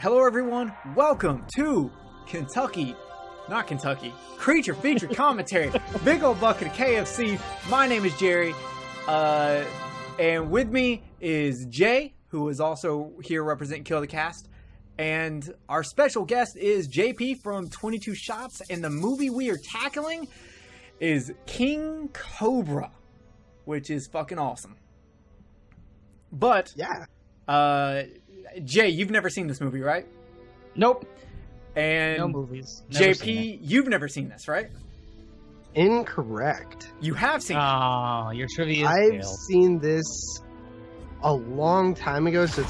Hello everyone, welcome to Creature feature commentary. Big old bucket of KFC. My name is Jerry, and with me is Jay, who is also here representing Kill the Cast, and our special guest is JP from 22 Shots, and the movie we are tackling is King Cobra, which is fucking awesome. But, yeah. Jay, you've never seen this movie, right? Nope. And no movies. Never JP, you've never seen this, right? Incorrect. You have seen it. Oh, your trivia is I've failed. seen this a long time ago, so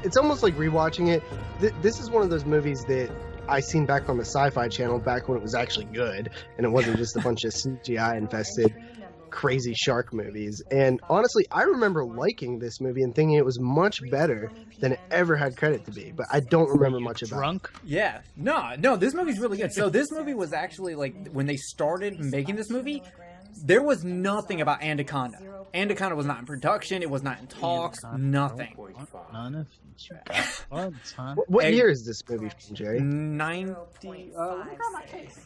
it's almost like rewatching it. This is one of those movies that I seen back on the Sci-Fi Channel back when it was actually good, and it wasn't just a bunch of CGI infested crazy shark movies. And honestly, I remember liking this movie and thinking it was much better than it ever had credit to be, but I don't remember much about it. Drunk? Yeah. No, this movie's really good. So this movie was actually, like, when they started making this movie, there was nothing about Anaconda. Anaconda was not in production, it was not in talks, nothing. None of you buds, huh? What year is this movie from, Jerry? 90... look at my case.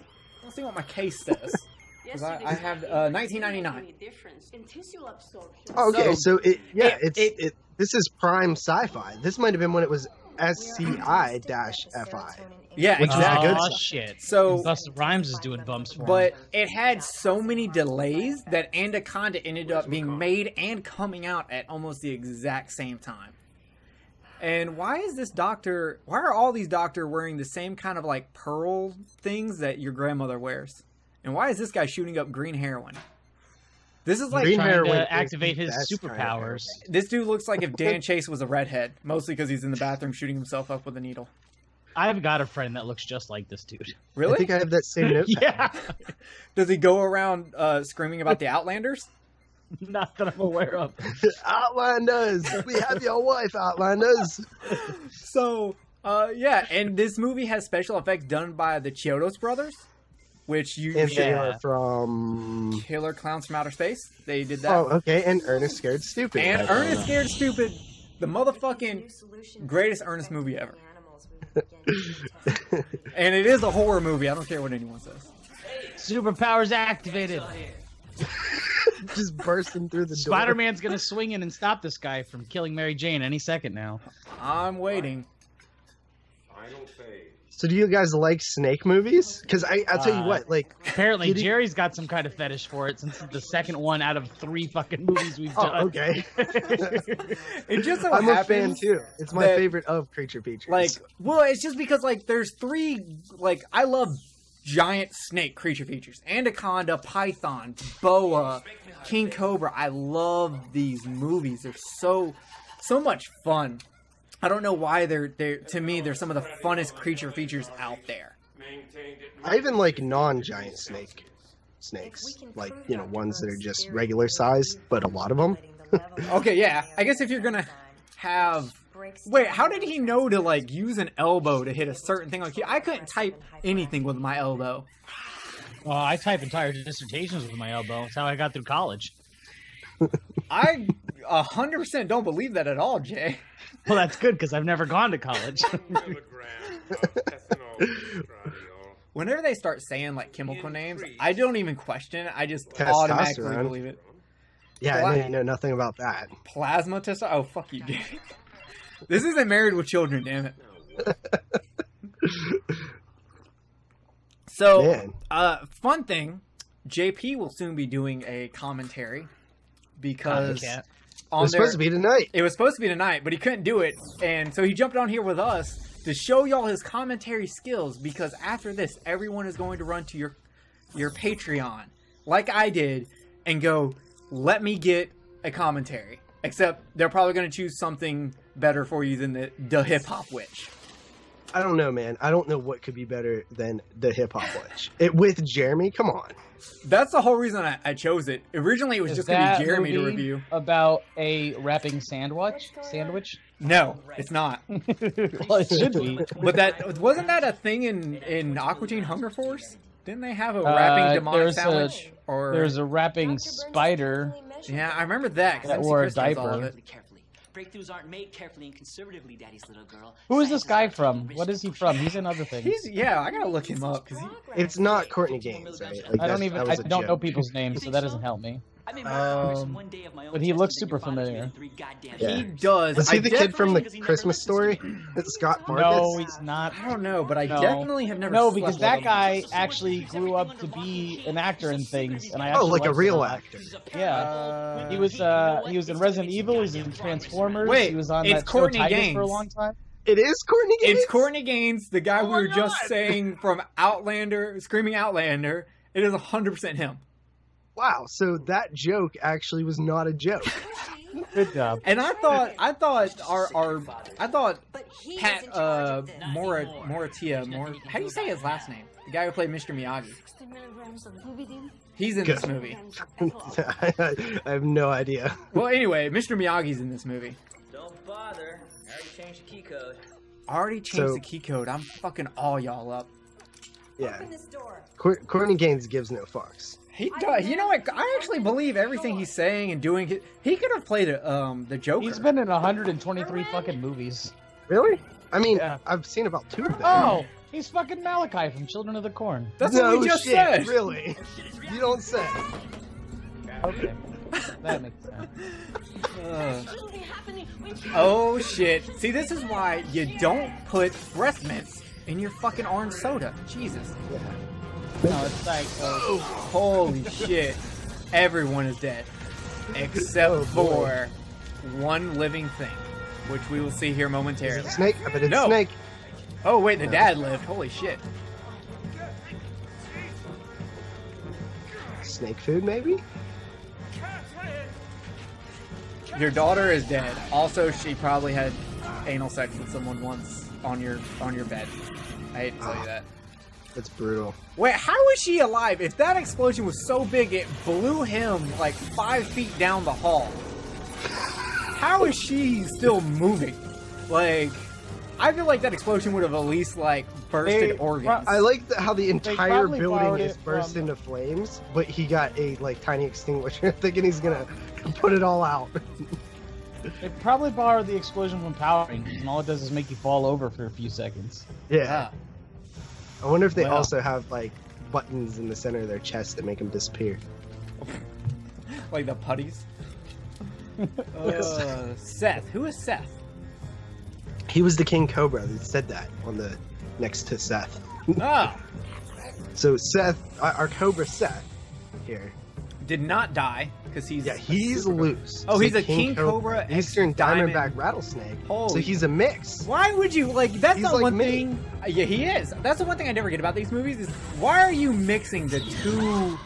Let's see what my case says. Because I have 1999. Oh, okay, so this is prime sci-fi. This might have been when it was SCI-FI. Yeah, Which exactly. good Oh, stuff. shit. So, Busta Rhymes is doing bumps for but him. it had so many delays that Anaconda ended up being made and coming out at almost the exact same time. And why are all these doctors wearing the same kind of like pearl things that your grandmother wears? And why is this guy shooting up green heroin? This is like Trying to activate his superpowers. This dude looks like if Dan Chase was a redhead, mostly because he's in the bathroom shooting himself up with a needle. I've got a friend that looks just like this dude. Really? I think I have that same notepad. Yeah. Does he go around screaming about the Outlanders? Not that I'm aware of. Outlanders! We have your wife, Outlanders! So, yeah, and this movie has special effects done by the Chiodos brothers, which And they are from... Killer Clowns from Outer Space. They did that. Oh, okay, and Ernest Scared Stupid. And Ernest Scared Stupid, the motherfucking greatest Ernest movie ever. And it is a horror movie. I don't care what anyone says. Superpowers activated. Just bursting through the door. Spider-Man's gonna swing in and stop this guy from killing Mary Jane any second now. I'm waiting. So do you guys like snake movies? Because I'll tell you what, like... Apparently, Jerry's got some kind of fetish for it since it's the second one out of 3 fucking movies we've done. Oh, okay. It just so I'm a happens fan, too. It's my favorite of Creature features. Like, well, it's just because, like, there's 3, like, I love giant snake creature features. Anaconda, Python, Boa, King Cobra. I love these movies. They're so much fun. I don't know why to me, they're some of the funnest creature features out there. I even like non-giant snakes. Like, you know, ones that are just regular size, but a lot of them. Okay, yeah. I guess if you're gonna have... Wait, how did he know to, like, use an elbow to hit a certain thing? Like, I couldn't type anything with my elbow. Well, I type entire dissertations with my elbow. That's how I got through college. I 100% don't believe that at all, Jay. Well, that's good, because I've never gone to college. Whenever they start saying, like, chemical names, I don't even question it. I just Testosterone. automatically believe it. Yeah, I know you know nothing about that. Plasma testosterone? Oh, fuck you, Jay. This isn't Married with Children, damn it. So, fun thing, JP will soon be doing a commentary because It was supposed to be tonight. It was supposed to be tonight, but he couldn't do it, and so he jumped on here with us to show y'all his commentary skills, because after this, everyone is going to run to your Patreon, like I did, and go, let me get a commentary. Except they're probably going to choose something better for you than the hip-hop witch. I don't know, man. I don't know what could be better than the hip-hop witch. With Jeremy? Come on. That's the whole reason I chose it. Originally, it was just going to be Jeremy to review. About a rapping sandwich? No, it's not. Well, it should be. But wasn't that a thing in Aqua Teen Hunger Force? Didn't they have a rapping demonic sandwich? There's a rapping spider. Yeah, I remember that. That wore a Chris knows all diaper. of it. Breakthroughs aren't made carefully and conservatively, Daddy's little girl. Who is this guy from? What is he from? He's in other things. I gotta look him up because It's not Courtney Gaines, right? Like, I that don't was a know joke. people's names, so that doesn't help me. I made more progress in one day of my own But he testing looks than super your father's made in familiar. 3 goddamn Yeah. he years. does. Was he the kid from the Because he never Christmas listens Story? to me. It's Scott No, Fargus? he's not. I don't know, but I No. definitely have never. No, slept because with that him. guy actually grew up to be an actor in things, and I Oh, actually like a liked him real lot. actor. Yeah, he was in Resident Evil. He was in Transformers. Wait, he was on it's that Courtney show Titus Gaines. for a long time. It is Courtney Gaines? It's Courtney Gaines, the guy Oh we my were just God. saying from Outlander, Screaming Outlander. It is 100% him. Wow, so that joke actually was not a joke. Good job. And I thought Pat Morita, how do you say his last name? The guy who played Mr. Miyagi. He's in this movie. I have no idea. Well, anyway, Mr. Miyagi's in this movie. Don't bother. I already changed the key code. Already changed So- the key code. I'm fucking all y'all up. Yeah. Courtney Gaines gives no fucks. He does. You know what? I actually believe everything he's saying and doing. He could have played the Joker. He's been in 123 fucking movies. Really? I mean, Yeah. I've seen about 2 of them. Oh, he's fucking Malachi from Children of the Corn. That's no what we just shit, said. Really? You don't say. Okay, that makes sense. Oh shit! See, this is why you don't put breath mints in your fucking orange soda. Jesus. No, it's like Holy shit! Everyone is dead, except Oh, boy. for one living thing, which we will see here Is momentarily. it Snake? I bet it's No. Snake. Oh wait, the dad lived. Holy shit! Snake food, maybe? Your daughter is dead. Also, she probably had anal sex with someone once on your bed. I hate to tell you that. That's brutal. Wait, how is she alive? If that explosion was so big it blew him like 5 feet down the hall, how is she still moving? Like, I feel like that explosion would have at least like bursted organs. I like how the entire probably building borrowed is it burst from- into flames, but he got a like tiny extinguisher, thinking he's gonna put it all out. they probably borrowed the explosion from Power Rangers, and all it does is make you fall over for a few seconds. Yeah. Ah. I wonder if they Wow. also have like buttons in the center of their chest that make them disappear. Like the putties. Seth. Who is Seth? He was the King Cobra that said that on the next to Seth. Oh, So Seth, our Cobra Seth here. did not die because he's He's loose. Oh, So he's a King Cobra, Eastern diamond- Diamondback rattlesnake. Holy- So he's a mix. Why would you like? That's He's not like one me. thing. Yeah, he is. That's the one thing I never get about these movies is why are you mixing the two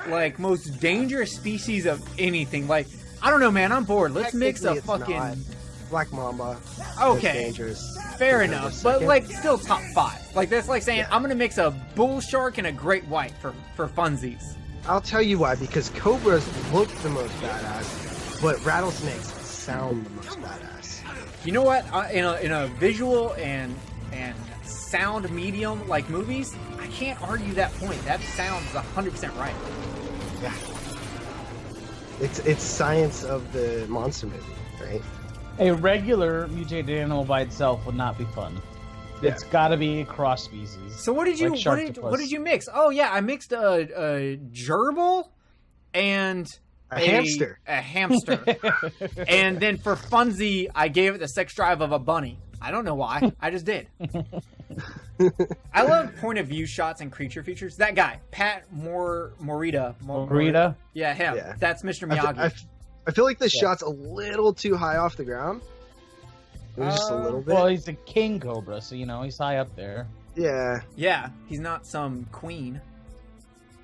like most dangerous species of anything? Like, I don't know, man. I'm bored. Let's mix a Technically, it's fucking. not. Black Mamba. Okay. Most dangerous. Fair King Cobra enough, but second. like still top 5. Like that's like saying I'm gonna mix a bull shark and a great white for funsies. I'll tell you why. Because Cobras look the most badass, but rattlesnakes sound the most badass. You know what? In a visual and sound medium like movies, I can't argue that point. That sounds 100% right. Yeah. It's science of the monster movie, right? A regular mutated animal by itself would not be fun. Yeah. It's got to be a cross species. So what did you Like what did you mix? Oh yeah, I mixed a gerbil and A hamster. A hamster. And then for funsy, I gave it the sex drive of a bunny. I don't know why. I just did. I love point of view shots and creature features. That guy, Pat Morita. Morita? Yeah, him. Yeah. That's Mr. Miyagi. I feel like the shot's a little too high off the ground. It was just a little bit. Well, he's a king cobra, so you know he's high up there. Yeah. Yeah, he's not some queen.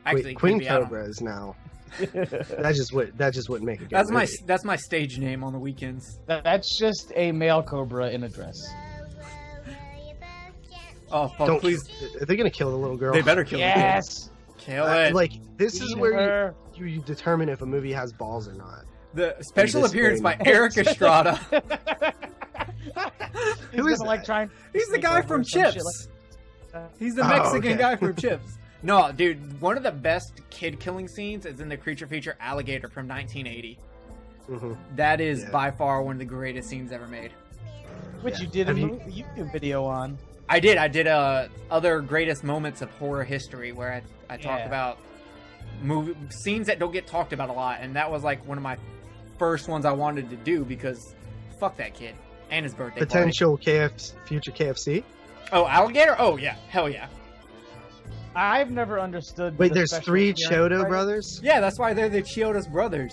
Actually, Queen maybe, I don't Cobra is now. that just wouldn't make a good That's movie. that's my stage name on the weekends. That's just a male cobra in a dress. Oh fuck! Don't Please, Are they gonna kill the little girl? they better kill Yes. the kid. Kill it. Like this is where Her. you determine if a movie has balls or not. The special this appearance by very Eric Estrada. Who is is like that? trying? He's the guy from Some shit Chips. like- He's the Oh, Mexican okay. guy from Chips. No, dude, one of the best kid killing scenes is in the creature feature Alligator from 1980. That is by far one of the greatest scenes ever made. Which you did a YouTube video on. I did. I did other greatest moments of horror history where I talk about scenes that don't get talked about a lot, and that was like one of my first ones I wanted to do because fuck that kid and his birthday potential future KFC. Oh, alligator? Oh yeah, hell yeah. I've never understood. Wait, there's 3 Chiodo brothers? Yeah, that's why they're the Chiodos brothers.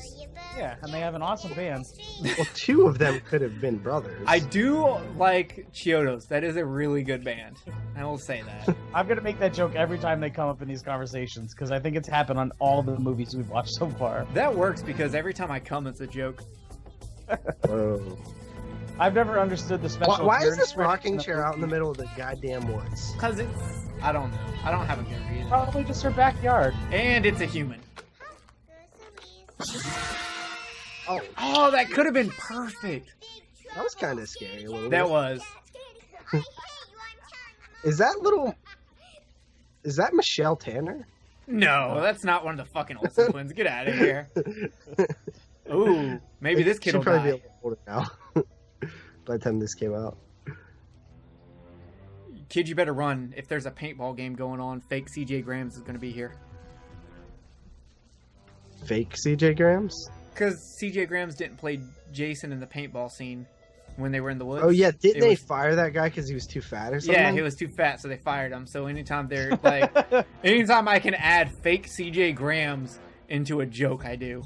Yeah, and they have an awesome band. Well, 2 of them could have been brothers. I do like Chiodos. That is a really good band. I will say that. I'm going to make that joke every time they come up in these conversations, because I think it's happened on all the movies we've watched so far. That works because every time I come, it's a joke. Whoa. I've never understood the special. Why is this rocking chair out in the middle of the goddamn woods? Because it's... I don't know. I don't have a good reason. Probably just her backyard. And it's a human. Oh, that could have been perfect. That was kind of scary a little bit. That was. Is that Michelle Tanner? No, that's not one of the fucking Olsen twins. Get out of here. Ooh, maybe this kid will probably be a die. little older now. By the time this came out. Kid, you better run. If there's a paintball game going on, fake CJ Grams is going to be here. Fake CJ Grams? Because CJ Grams didn't play Jason in the paintball scene when they were in the woods. Oh, yeah. Didn't they fire that guy because he was too fat or something? Yeah, he was too fat, so they fired him. So anytime they're like, anytime I can add fake CJ Grams into a joke, I do.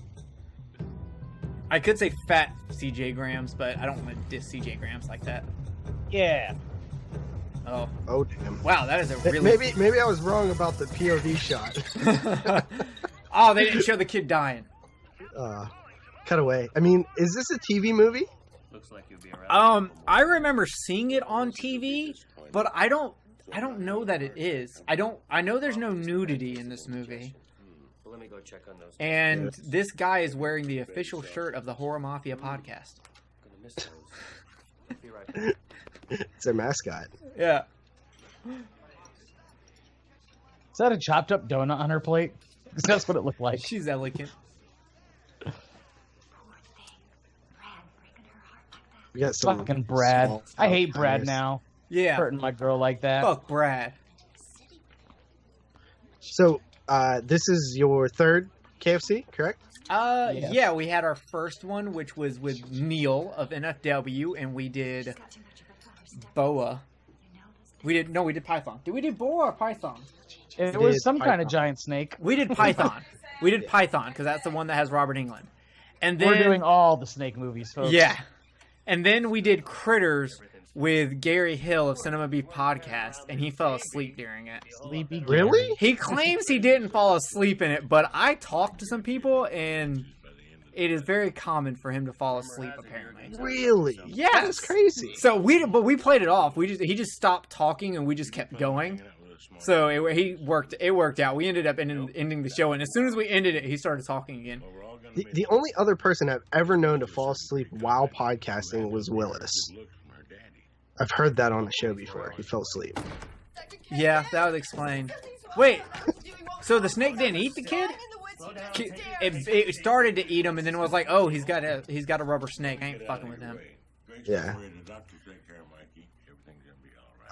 I could say fat CJ Grams, but I don't want to diss CJ Grams like that. Yeah. Oh, damn. Wow, that is a really... Maybe I was wrong about the POV shot. Oh, they didn't show the kid dying. Cut away. I mean, is this a TV movie? Looks like you'll be around. I remember seeing it on TV, but I don't know that it is. I know there's no nudity in this movie. Well, let me go check on those. And this guy is wearing the official shirt of the Horror Mafia podcast. I'm gonna miss those. Be right back. It's their mascot. Yeah. Is that a chopped up donut on her plate? Because that's what it looked like. She's elegant. We got some Fucking Brad. small I hate Brad tires. now. Yeah. Hurting my girl like that. Fuck Brad. So, this is your 3rd KFC, correct? Yes. Yeah, we had our first one, which was with Neil of NFW, and we did Boa. We did Python. Did we do Boa or Python? It was some kind of giant snake. We did Python. We did Python, because that's the one that has Robert Englund. And then, We're doing all the snake movies, folks. yeah. And then we did Critters with Gary Hill of Cinema Beef Podcast, and he fell asleep during it. Sleepy Really? Gary. He claims he didn't fall asleep in it, but I talked to some people, and it is very common for him to fall asleep, apparently. Really? Yes. That's crazy. So we played it off. He just stopped talking, and we just kept going. So it worked out. We ended up ending the show, and as soon as we ended it, he started talking again. The only other person I've ever known to fall asleep while podcasting was Willis. I've heard that on the show before. He fell asleep. Yeah, that would explain. Wait, so the snake didn't eat the kid? It started to eat him, and then it was like, oh, he's got a rubber snake. I ain't fucking with him. Yeah.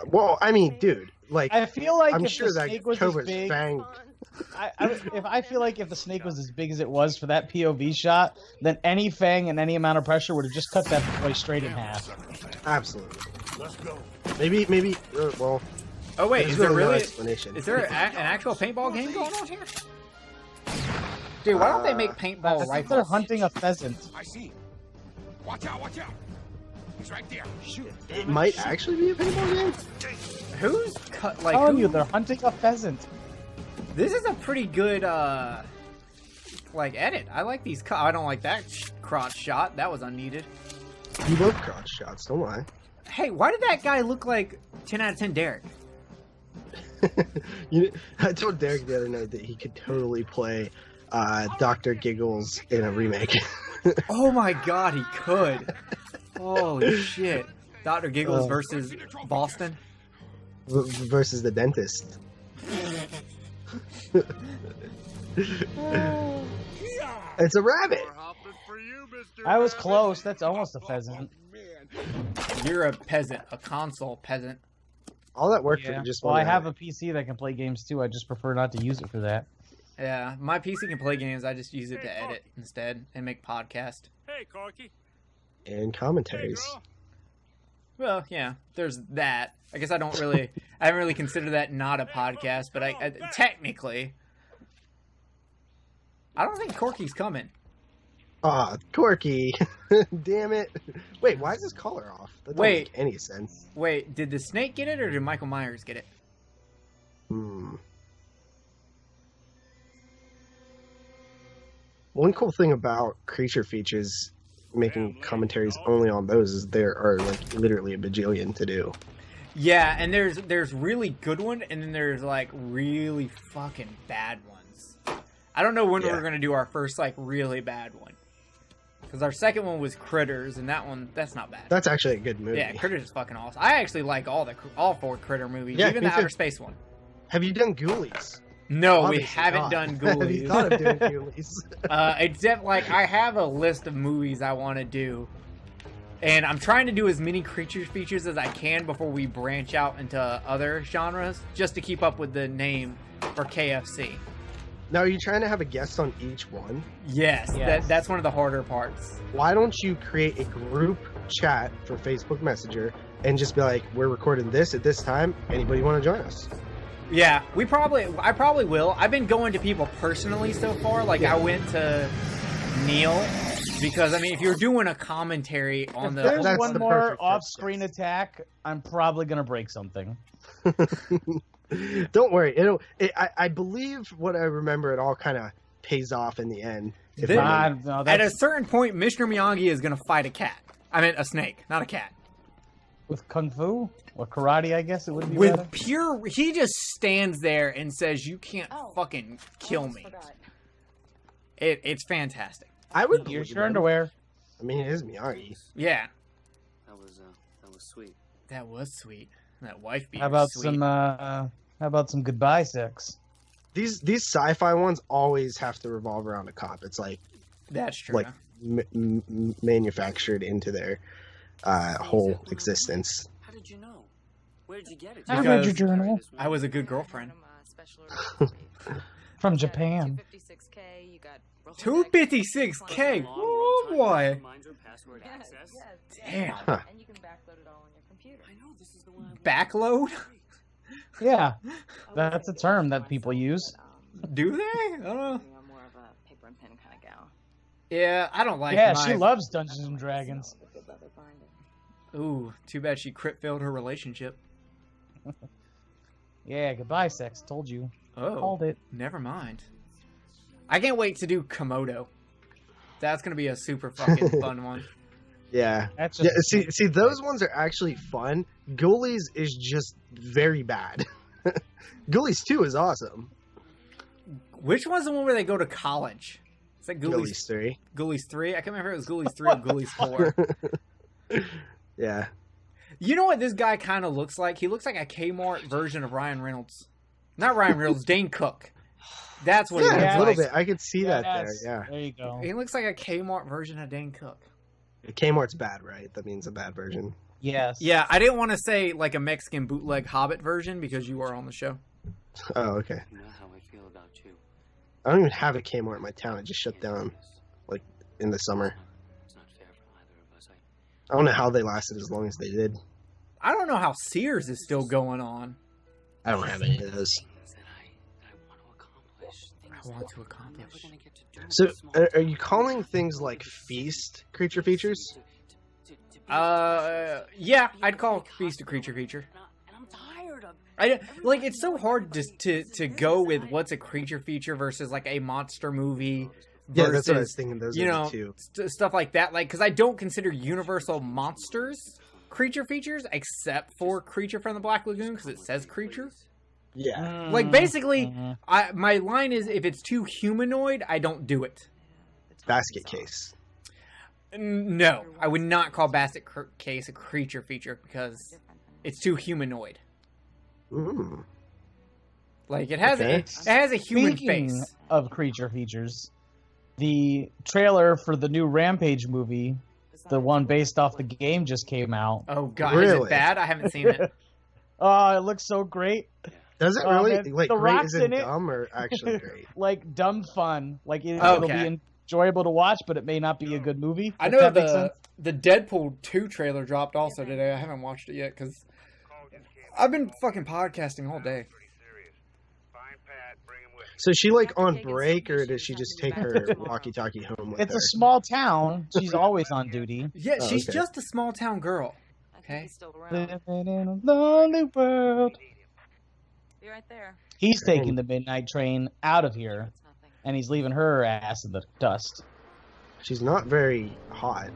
Well, I mean, dude, like, I feel like I'm if sure the that snake was Cobra's as big, fang. I feel like if the snake was as big as it was for that POV shot, then any fang and any amount of pressure would have just cut that boy straight in half. Absolutely. Let's go. Maybe. Well. Oh wait, there's is there no really? explanation. Is there an actual paintball game going on here? Dude, why don't they make paintball They're rifles? hunting a pheasant. I see. Watch out, watch out. He's right there. Shoot. It might actually be a paintball game. Who's cut? I'm Like, telling who, you, they're hunting a pheasant. this is a pretty good like edit. I like these. I don't like that crotch shot. That was unneeded. You love crotch shots, don't lie. Hey, why did that guy look like 10 out of 10 Derek? I told Derek the other night that he could totally play Dr. Giggles in a remake. Oh my god, he could. Holy shit. Dr. Giggles versus Boston. Versus the dentist. It's a rabbit. I was close. That's almost a pheasant. You're a peasant, a console peasant. All that work Yeah. for just Well, one I have rabbit. a PC that can play games too. I just prefer not to use it for that. Yeah, my PC can play games. I just use it to edit instead and make podcast. Hey, Corky. And commentaries. Hey, girl. Well, yeah, there's that. I guess I haven't really considered that not a podcast, but I technically, I don't think Corky's coming. Ah, Corky. Damn it. Wait, why is his collar off? That doesn't Wait. make any sense. Wait, did the snake get it or did Michael Myers get it? One cool thing about Creature features making commentaries only on those is there are like literally a bajillion to do. Yeah, and there's really good one, and then there's like really fucking bad ones. I don't know when Yeah. we're gonna do our first like really bad one, because our second one was Critters, and that's not bad. That's actually a good movie. Yeah, Critters is fucking awesome. I actually like all four Critter movies, Yeah, even me the too. outer space one. Have you done Ghoulies? No, we Obviously haven't not. done Have you Ghoulies. thought of doing Ghoulies? Except like I have a list of movies I want to do, and I'm trying to do as many Creature features as I can before we branch out into other genres, just to keep up with the name for KFC. Now, are you trying to have a guest on each one? Yes, Yes. that's one of the harder parts. Why don't you create a group chat for Facebook Messenger and just be like, we're recording this at this time. Anybody want to join us? Yeah, I probably will. I've been going to people personally so far. Like I went to Neil because I mean, if you're doing a commentary on If the there's That's one the more perfect off-screen yes. attack, I'm probably gonna break something. Don't worry. I believe what I remember, it all kind of pays off in the end. If Then- I- No, at a that's certain point, Mr. Miyagi is gonna fight a cat. I mean, a snake, not a cat. with kung fu or karate, I guess it would be With better. pure, he just stands there and says, "You can't Oh, fucking kill almost me." forgot. It's fantastic. I would Here's believe your him. underwear. I mean, it is Miyagi. Yeah, That was sweet. that was sweet. That wife beater. How about sweet. how about some goodbye sex? These sci-fi ones always have to revolve around a cop. It's like That's true. like manufactured into their whole existence. How did you know? Where did you get it? I read your journal. I was a good girlfriend. From Japan. 256K, you got 256K. Oh boy. Yes, yes. Damn. Huh. And you can backload it all on your computer. I know this is the one. Backload? Yeah, that's a term that people use. Do they? I don't know. I'm more of a paper and pen kind of gal. Yeah, I don't like. Yeah, my... she loves Dungeons and Dragons. With good leather binder. Ooh, too bad she crit failed her relationship. Yeah, goodbye sex. Told you. Oh, Called it. never mind. I can't wait to do Komodo. That's gonna be a super fucking fun one. Yeah. That's Yeah, just see, those ones are actually fun. Ghoulies is just very bad. Ghoulies 2 is awesome. Which one's the one where they go to college? Is that Ghoulies? Ghoulies 3. Ghoulies 3? I can't remember if it was Ghoulies 3 or Ghoulies 4. Yeah. You know what this guy kind of looks like? He looks like a Kmart version of Ryan Reynolds. Not Ryan Reynolds, Dane Cook. That's what he Yeah, looks a little like. bit. I could see that there. Yes, Yeah. There you go. He looks like a Kmart version of Dane Cook. Kmart's bad, right? That means a bad version. Yes. Yeah, I didn't want to say like a Mexican bootleg Hobbit version because you are on the show. Oh, okay. You know how I feel about you. I don't even have a Kmart in my town. It just shut down in the summer. It's not fair for either of us. I don't know how they lasted as long as they did. I don't know how Sears is still going on. I don't have any of those. Things that I want to accomplish. Things I want to that accomplish. I'm never gonna get to do So, with small are you calling things like Feast creature features? to be Yeah, I'd call Beast a creature. and I'm tired of Like it's so hard to go with what's a creature feature versus like a monster movie. Yeah, that's what I was versus, thinking. Those you are know, the two. stuff like that. Like, because I don't consider Universal monsters creature features, except for Creature from the Black Lagoon, because it says creature. Yeah. Like, basically, Mhm. my line is, if it's too humanoid, I don't do it. Basket case. No, I would not call Basket Case a creature feature because it's too humanoid. Mm. Like it has Okay. it has a human Speaking face. of creature features, the trailer for the new Rampage movie, the one based off the game, just came out. Oh god, is it Really? bad? I haven't seen it. Oh, it looks so great. Does it Oh, really? man, Like, The great Rock's is it in it. dumb or actually great? Like dumb fun. Like it'll Okay. be enjoyable to watch, but it may not be a good movie. I if know that makes sense. the Deadpool 2 trailer dropped also today. I haven't watched it yet because I've been fucking podcasting all day. So is she like on break, or does she just take her walkie-talkie home with It's her? a small town. She's always on duty. Yeah, Oh, she's okay. just a small town girl. I think Okay. he's still around. Living in a lonely world. Be right there. He's taking the midnight train out of here, It's nothing. and he's leaving her ass in the dust. She's not very hot.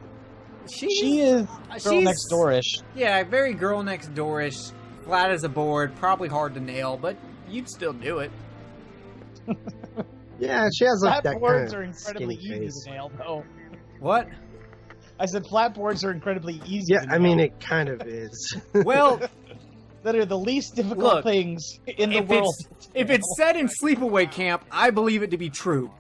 She is girl she's- next doorish. Yeah, very girl next doorish, flat as a board, probably hard to nail, but you'd still do it. Yeah, she has like Flat that boards kind are of incredibly skinny easy face. to nail, though. What? I said flat boards are incredibly easy. Yeah, to I mean nail. it kind of is. Well, That are the least difficult Look, things in the if world. it's set in sleepaway camp, I believe it to be true.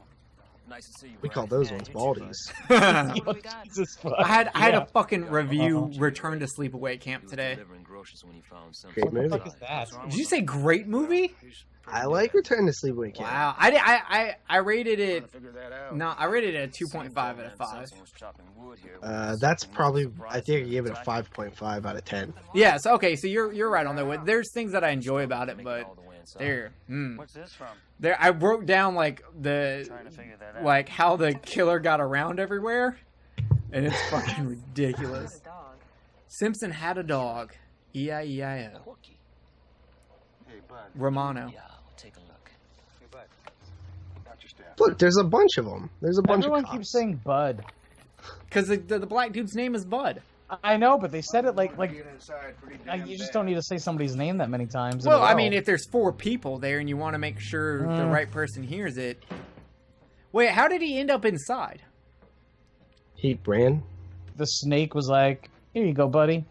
Nice to see you. We call those ones baldies. I What do we got? Jesus fuck. had Yeah. a fucking review Return to Sleepaway Camp today. Great movie. What the fuck is that? Did you say great movie? I like Return to Sleepaway Camp. Wow, I rated it. No, I rated it a 2.5 out of 5. That's probably. I think I gave it a 5.5 out of 10. Yeah, so okay, so you're right on that. There's things that I enjoy about it, but What's this from? I wrote down like Trying to figure that out. like how the killer got around everywhere, and it's fucking ridiculous. The dog. Simpson had a dog, E-I-E-I-O. Hey, bud. Romano. Yeah, we'll take a look. Hey, bud. Watch your step. Look, there's a bunch of them. There's a bunch Everyone of cops. keeps saying Bud. Because the black dude's name is Bud. I know, but they said it like inside pretty you just don't need to say somebody's name that many times. in Well, a I row. mean, if there's 4 people there and you want to make sure the right person hears it. Wait, how did he end up inside? He ran. the snake was like, "Here you go, buddy.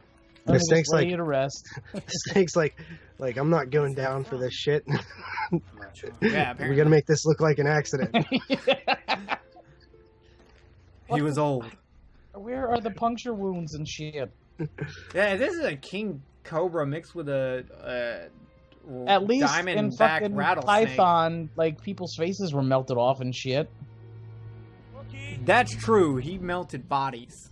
Let me just snake's lay like- you to rest." Snake's like I'm not going down for this shit. Yeah, We're apparently. gonna make this look like an accident. He was old. Where are the puncture wounds and shit? Yeah, this is a king cobra mixed with a At least diamond in back fucking rattlesnake. Python, like people's faces were melted off and shit. That's true. He melted bodies.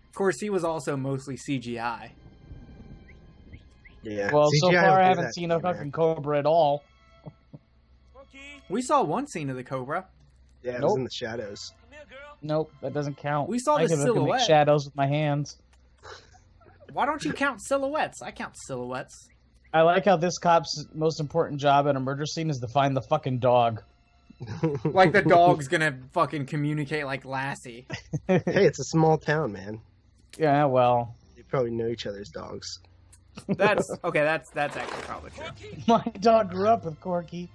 Of course, he was also mostly CGI. Yeah. Well, so CGI will far I do haven't that seen to a you, man. fucking cobra at all. We saw one scene of the cobra. Yeah, it was Nope. in the shadows. Nope, that doesn't count. We saw I the can make silhouette. shadows with my hands. Why don't you count silhouettes? I count silhouettes. I like how this cop's most important job in a murder scene is to find the fucking dog. Like the dog's gonna fucking communicate like Lassie. Hey, it's a small town, man. Yeah, well, They probably know each other's dogs. That's okay. That's actually probably true. my dog grew up with Corky.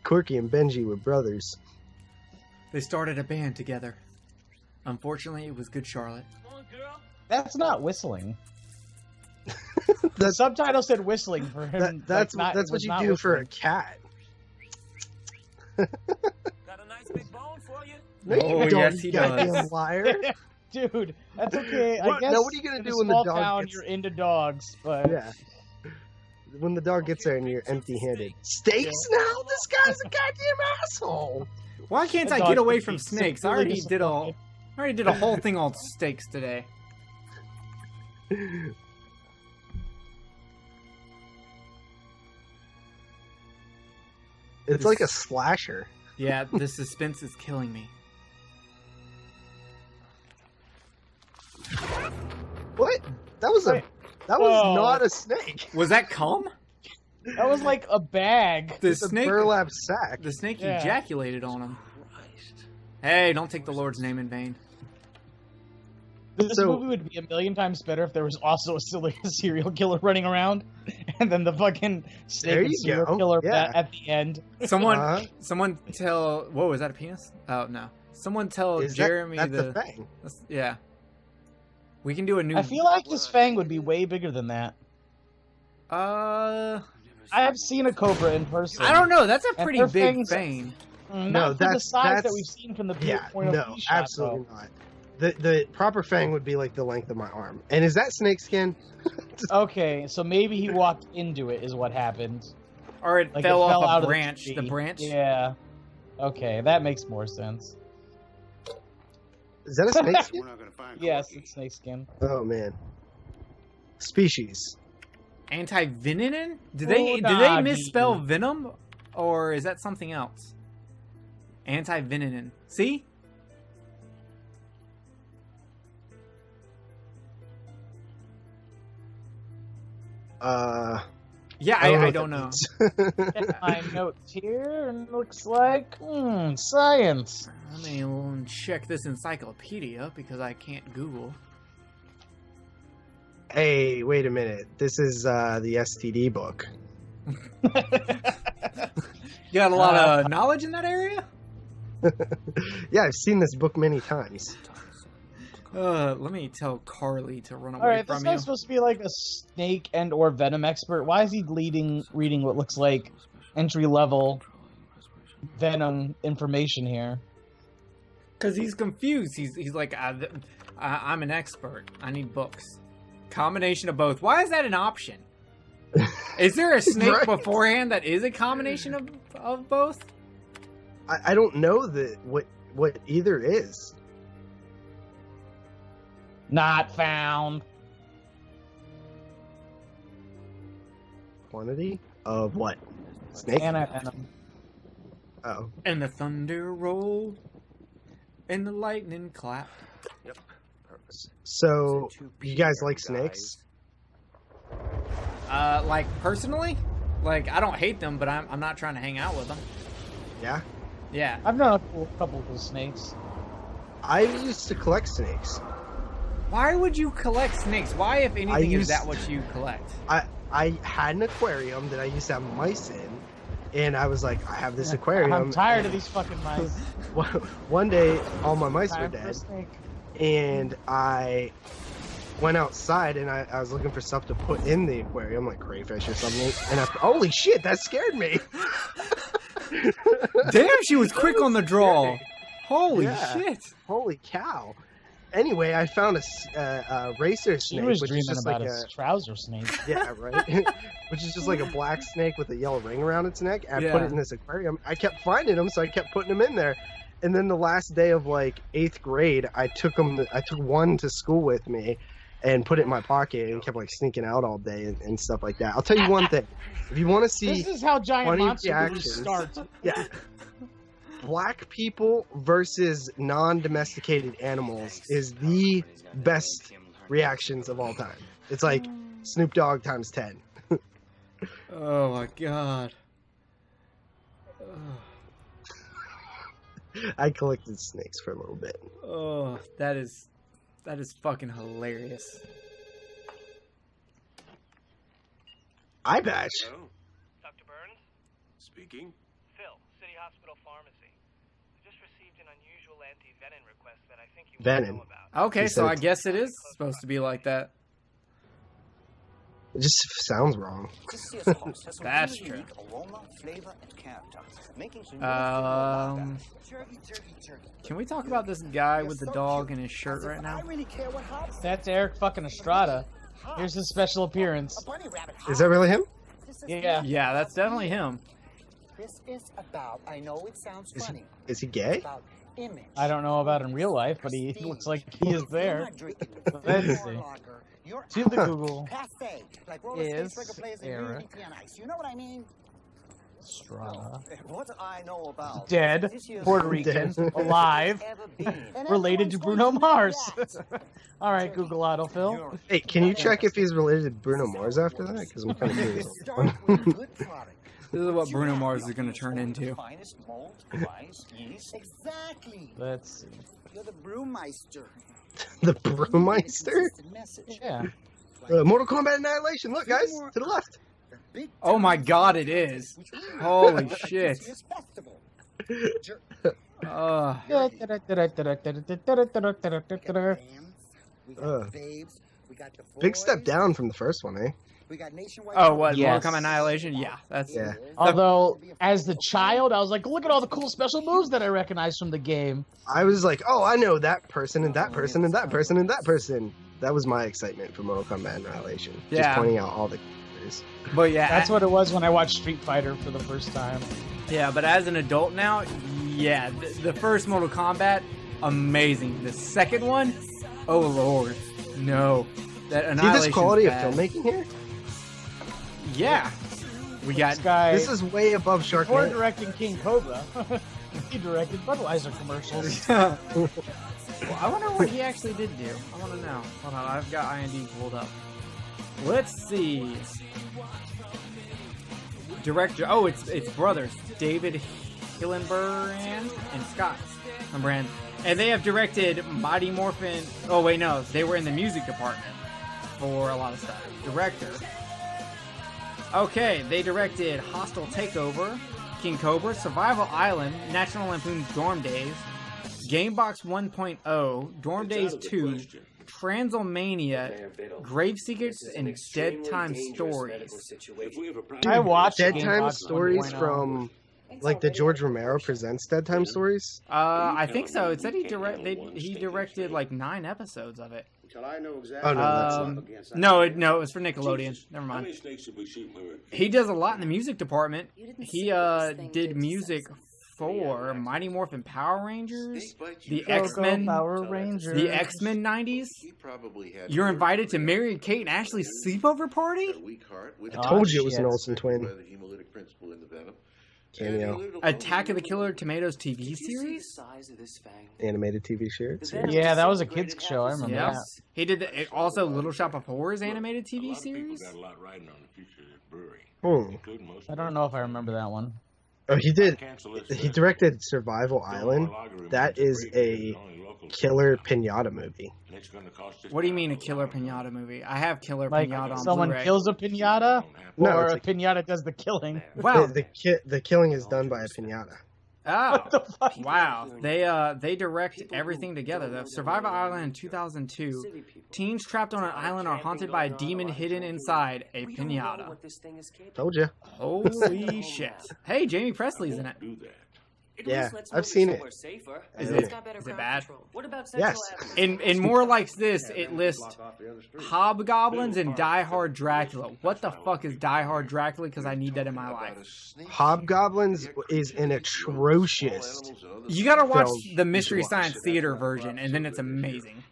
Corky and Benji were brothers. They started a band together. Unfortunately, it was Good Charlotte. That's not whistling. The That's subtitle said whistling for him. that's like, not- that's it what was you not do for a whistling. cat. Got a nice big bone for you. No, Oh, you don't, yes, he you goddamn does. liar. Dude, that's okay. I What- guess now what are you gonna in do a when the small dog town gets- you're into dogs, but Yeah. When the dog gets there and you're empty-handed. Steaks now? This guy's a goddamn asshole. Why can't The I dog get away would from be snakes? I severely already did a whole thing on steaks today. It's like a slasher. Yeah, the suspense is killing me. What? That was Wait. that was Whoa. not a snake. Was that cum? that was like a bag. The It's a snake. burlap sack. The snake Yeah. ejaculated on him. Hey, don't take the Lord's name in vain. This So- movie would be a million times better if there was also a serial killer running around, and then the fucking There snake and you serial go. killer Yeah. at the end. Someone, Uh-huh. someone tell. Whoa, is that a penis? Oh no. Someone tell Is Jeremy that's the. the thing. Yeah. We can do a new. I feel like his fang would be way bigger than that. I have seen a cobra in person. I don't know. That's a And pretty her big fangs- fang. Not for the size that we've seen from the Yeah, point of no, view shot, absolutely though. not. The proper fang would be like the length of my arm. And is that snake skin? Okay, so maybe he walked into it, is what happened. Or it Like fell it fell off out a of branch. the The tree. branch. Yeah. Okay, that makes more sense. Is that a snake skin? We're not gonna find Yes, Corky. it's snakeskin. Oh man. Species. Anti-venin? Did they misspell Unagi. venom, or is that something else? Anti-venin. See? Yeah, I don't know. Get my notes here, and looks like science. Let me check this encyclopedia because I can't Google. Hey, wait a minute. This is the STD book. You got a lot of knowledge in that area? Yeah, I've seen this book many times. Let me tell Carly to run away All right, this from you. guy's supposed to be like a snake and or venom expert. Why is he reading what looks like entry level venom information here? Because he's confused. He's like, I'm an expert. I need books. Combination of both. Why is that an option? Is there a snake Right. beforehand that is a combination of both? I don't know what either is. Not found. Quantity of what? Snake? Venom. Oh. And the thunder rolled, and the lightning clapped. So, you guys like snakes? Like personally, like I don't hate them, but I'm not trying to hang out with them. Yeah? Yeah. I've known a couple of snakes. I used to collect snakes. Why would you collect snakes? Why, if anything, is used- that what you collect? I had an aquarium that I used to have mice in, and I was like, I have this aquarium. I'm tired of these fucking mice. One day, all my mice were Time for a dead, snake. and I went outside, and I was looking for stuff to put in the aquarium, like crayfish or something, and holy shit, that scared me! Damn, she was quick on the draw. Holy Yeah. shit. Holy cow. Anyway, I found a racer He snake, was which dreaming is just about like his a trouser snake. yeah, right. Which is just like a black snake with a yellow ring around its neck. I put Yeah. it in this aquarium. I kept finding them, so I kept putting them in there. And then the last day of like 8th grade, I took one to school with me, and put it in my pocket, and kept like sneaking out all day and stuff like that. I'll tell you one thing: if you want to see This is how giant funny monster movies reactions. start. yeah. Black people versus non-domesticated animals is the best reactions of all time. It's like Snoop Dogg times 10. Oh my god. I collected snakes for a little bit. Oh, that is fucking hilarious. Eye patch. Oh, Dr. Burns? speaking. Phil, City Hospital Pharmacy. I just received an unusual anti-venin request that I think you Venin. want to know about. Okay, He so said- I guess it is supposed to be like that. It just sounds wrong. That's true. Aroma, flavor, and character, making sure Can we talk about this guy with the dog in his shirt right now? That's Eric fucking Estrada. Here's his special appearance. Is that really him? Yeah. Yeah, that's definitely him. This is about, I know it sounds Is- funny, Is he gay? about image. I don't know about in real life, but he looks like he is there. Let's see. To the Google. Cafe, like roller Is skates, record players, and Eric. really tea on ice. You know what I mean? Estrada. What I know about Dead. Puerto Rican. Alive. Related to Bruno Mars. All right, Google autofill. Hey, can you check if he's related to Bruno Mars after that? Because I'm kind of curious. This is what Bruno Mars is going to turn into. Finest malt, rice, yeast. Exactly. Let's see. You're the brewmeister. The Brewmeister? Yeah. Mortal Kombat Annihilation. Look, guys, to the left. Oh my god, it is. Holy shit. We got babes, We got the Big step boys, down from the first one, eh? We got nationwide. Oh, what? Yes. Mortal Kombat Annihilation? Yeah, that's Yeah. Although, as the child, I was like, look at all the cool special moves that I recognize from the game. I was like, oh, I know that person and that person and that person and that person. That was my excitement for Mortal Kombat Annihilation. Just Yeah. pointing out all the characters. But yeah, That's what it was when I watched Street Fighter for the first time. yeah. But as an adult now, yeah, the first Mortal Kombat, amazing. The second one, oh lord, no. That See Annihilation. this quality of filmmaking here? Yeah, we got. This guy, This is way above before Sharknado. directing King Cobra, he directed Budweiser commercials. Well, I wonder what he actually did do. I want to know. Hold on, I've got IMDb pulled up. Let's see. Director. Oh, it's brothers, David Hillenbrand and Scott Hillenbrand, and they have directed Mighty Morphin. Oh wait, no, they were in the music department for a lot of stuff. Director. Okay, they directed Hostile Takeover, King Cobra, Survival Island, National Lampoon's Dorm Days, Gamebox 1.0, Dorm Days 2, Transylmania, Grave Secrets, and Dead Time Stories. I watched Dead Gamebox Time Stories 1.0. from, like, the George Romero Presents Dead Time Stories? I think so. It said he directed like 9 episodes of it. Oh, no, that's not. No, it was for Nickelodeon. Never mind. He does a lot in the music department. He did music for Mighty Morphin Power Rangers, the X-Men, Power Rangers. the X-Men 90s. You're invited to Mary and Kate and Ashley's sleepover party? I told you it was shit. an Olsen twin. Cameo. Attack of the Killer Tomatoes TV series? Animated TV series. Yeah, that was a kids show. I remember Yeah. that. He did also Little Shop of Horrors animated TV series. I don't know if I remember that one. Oh, he did. He directed Survival Island. That is a killer pinata movie. What do you mean a Killer Pinata movie? I have Killer Like Pinata on someone Blu-ray. kills a pinata, No, or it's a pinata does the killing. Wow. The killing is done by a pinata. Oh, wow. They direct everything together. The Survival Island in 2002. Teens trapped on an island are haunted by a demon hidden inside a pinata. Told you. Holy shit. Hey, Jamie Presley's in it. Yeah, I've seen it. Is Yeah. it bad? Yes. In more like this, it lists Hobgoblins and Die Hard Dracula. What the fuck is Die Hard Dracula? Because I need that in my life. Hobgoblins is an atrocious. You gotta watch Film the Mystery you should watch. Science Theater version, and then it's amazing.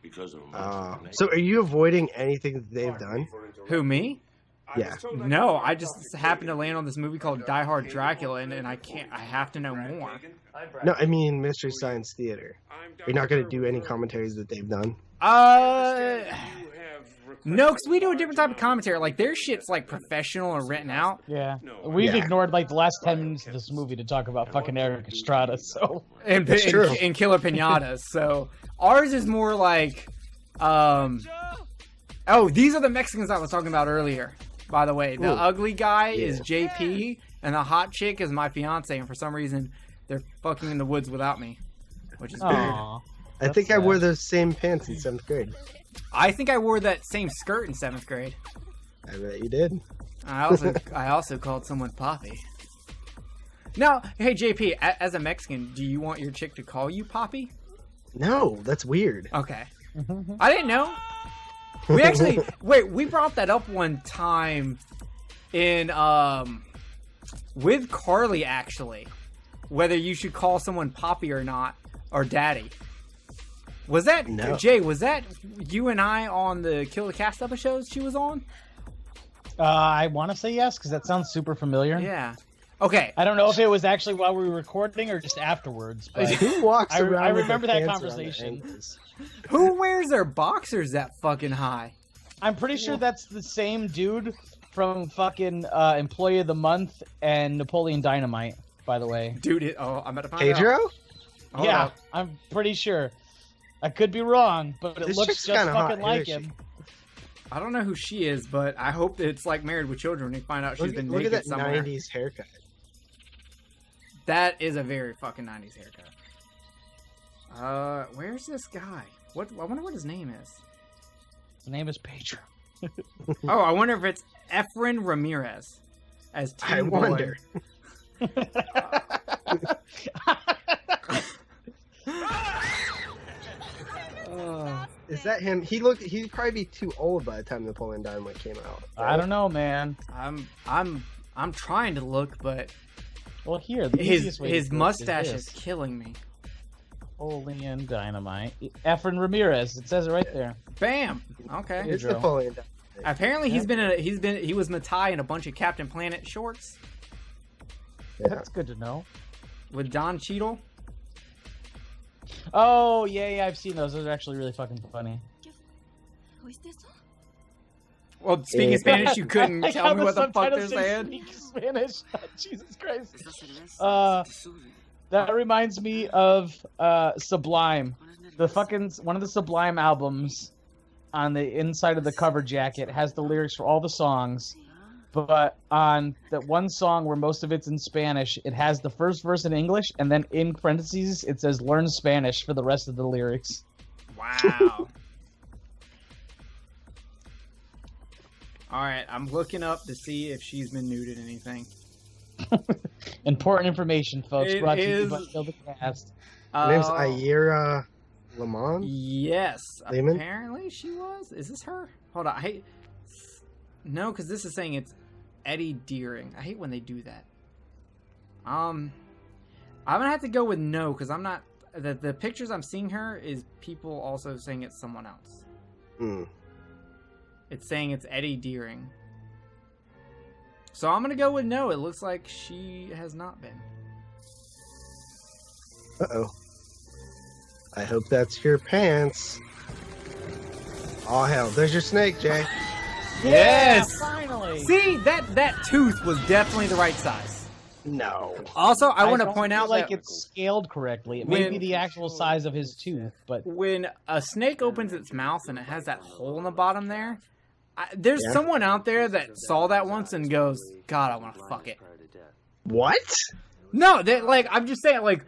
So are you avoiding anything that they've done? Who, me? Yeah. No, I just happened to land on this movie called Die Hard Dracula, and I have to know more. No, I mean Mystery Science Theater. You're not going to do any commentaries that they've done? No, because we do a different type of commentary. Like, their shit's, like, professional or written out. Yeah, we've Yeah. ignored like the last 10 minutes of this movie to talk about fucking Eric Estrada. So And true. Killer Pinatas. So, ours is more like, oh, these are the Mexicans I was talking about earlier, by the way. The Ooh. ugly guy Yeah. is JP, and the hot chick is my fiance, and for some reason, they're fucking in the woods without me, which is weird. Aw. I think I wore those same pants in 7th grade. I think I wore that same skirt in 7th grade. I bet you did. I also called someone Poppy. Now, hey JP, as a Mexican, do you want your chick to call you Poppy? No, that's weird. Okay. I didn't know. We actually we brought that up one time in with Carly actually, whether you should call someone Poppy or not, or Daddy. Was that No. Jay? Was that you and I on the Kill the Cast episodes she was on? I want to say yes because that sounds super familiar. Yeah. Okay. I don't know if it was actually while we were recording or just afterwards. But Who walks I around with remember their that pants around their conversation. ankles? Who wears their boxers that fucking high? I'm pretty sure that's the same dude from fucking Employee of the Month and Napoleon Dynamite. By the way, Dude, I'm about to find out. Pedro? Hold yeah, up. I'm pretty sure. I could be wrong, but it This looks chick's just kinda hot, fucking like isn't she? him. I don't know who she is, but I hope that it's like Married with Children and find out she's Look, been look at naked that somewhere. 90s haircut. That is a very fucking 90s haircut. Where's this guy? I wonder what his name is. The name is Pedro. Oh, I wonder if it's Efren Ramirez as Teen I Boy. wonder. Is that him? He'd probably be too old by the time Napoleon Dynamite came out. I don't know, man. I'm trying to look, but Well, here, the easiest way his to look mustache is is killing me. Napoleon Dynamite. Efren Ramirez. It says it right there. Bam. Okay. It's Pedro. Napoleon Dynamite. Apparently he was Matai in a bunch of Captain Planet shorts Yeah. That's good to know. with Don Cheadle. Oh, yeah, I've seen those. Those are actually really fucking funny. Well, speaking Spanish, you couldn't tell me what the fuck they're saying. Speak Spanish. Jesus Christ. That reminds me of Sublime. One of the Sublime albums on the inside of the cover jacket has the lyrics for all the songs. But on that one song where most of it's in Spanish, it has the first verse in English, and then in parentheses it says "learn Spanish" for the rest of the lyrics. Wow. All right, I'm looking up to see if she's been nude in anything. Important information, folks. It Brought to you is- by Kill the Cast. Her name's Oh, Ira Lamont. Yes, Lehman? apparently she was. Is this her? Hold on. No, because this is saying it's Eddie Deering. I hate when they do that. I'm gonna have to go with no, because I'm not. The pictures I'm seeing her is people also saying it's someone else. Hmm. It's saying it's Eddie Deering. So I'm gonna go with no. It looks like she has not been. Uh-oh. I hope that's your pants. Oh, hell. There's your snake, Jay. Yes! Finally. See, that tooth was definitely the right size. No. Also, I want to don't point feel out like that it's scaled correctly. It may when- be the actual size of his tooth, but when a snake opens its mouth and it has that hole in the bottom there, there's Yeah. someone out there that saw that once and goes, God, I want to fuck it. What? No, I'm just saying, like,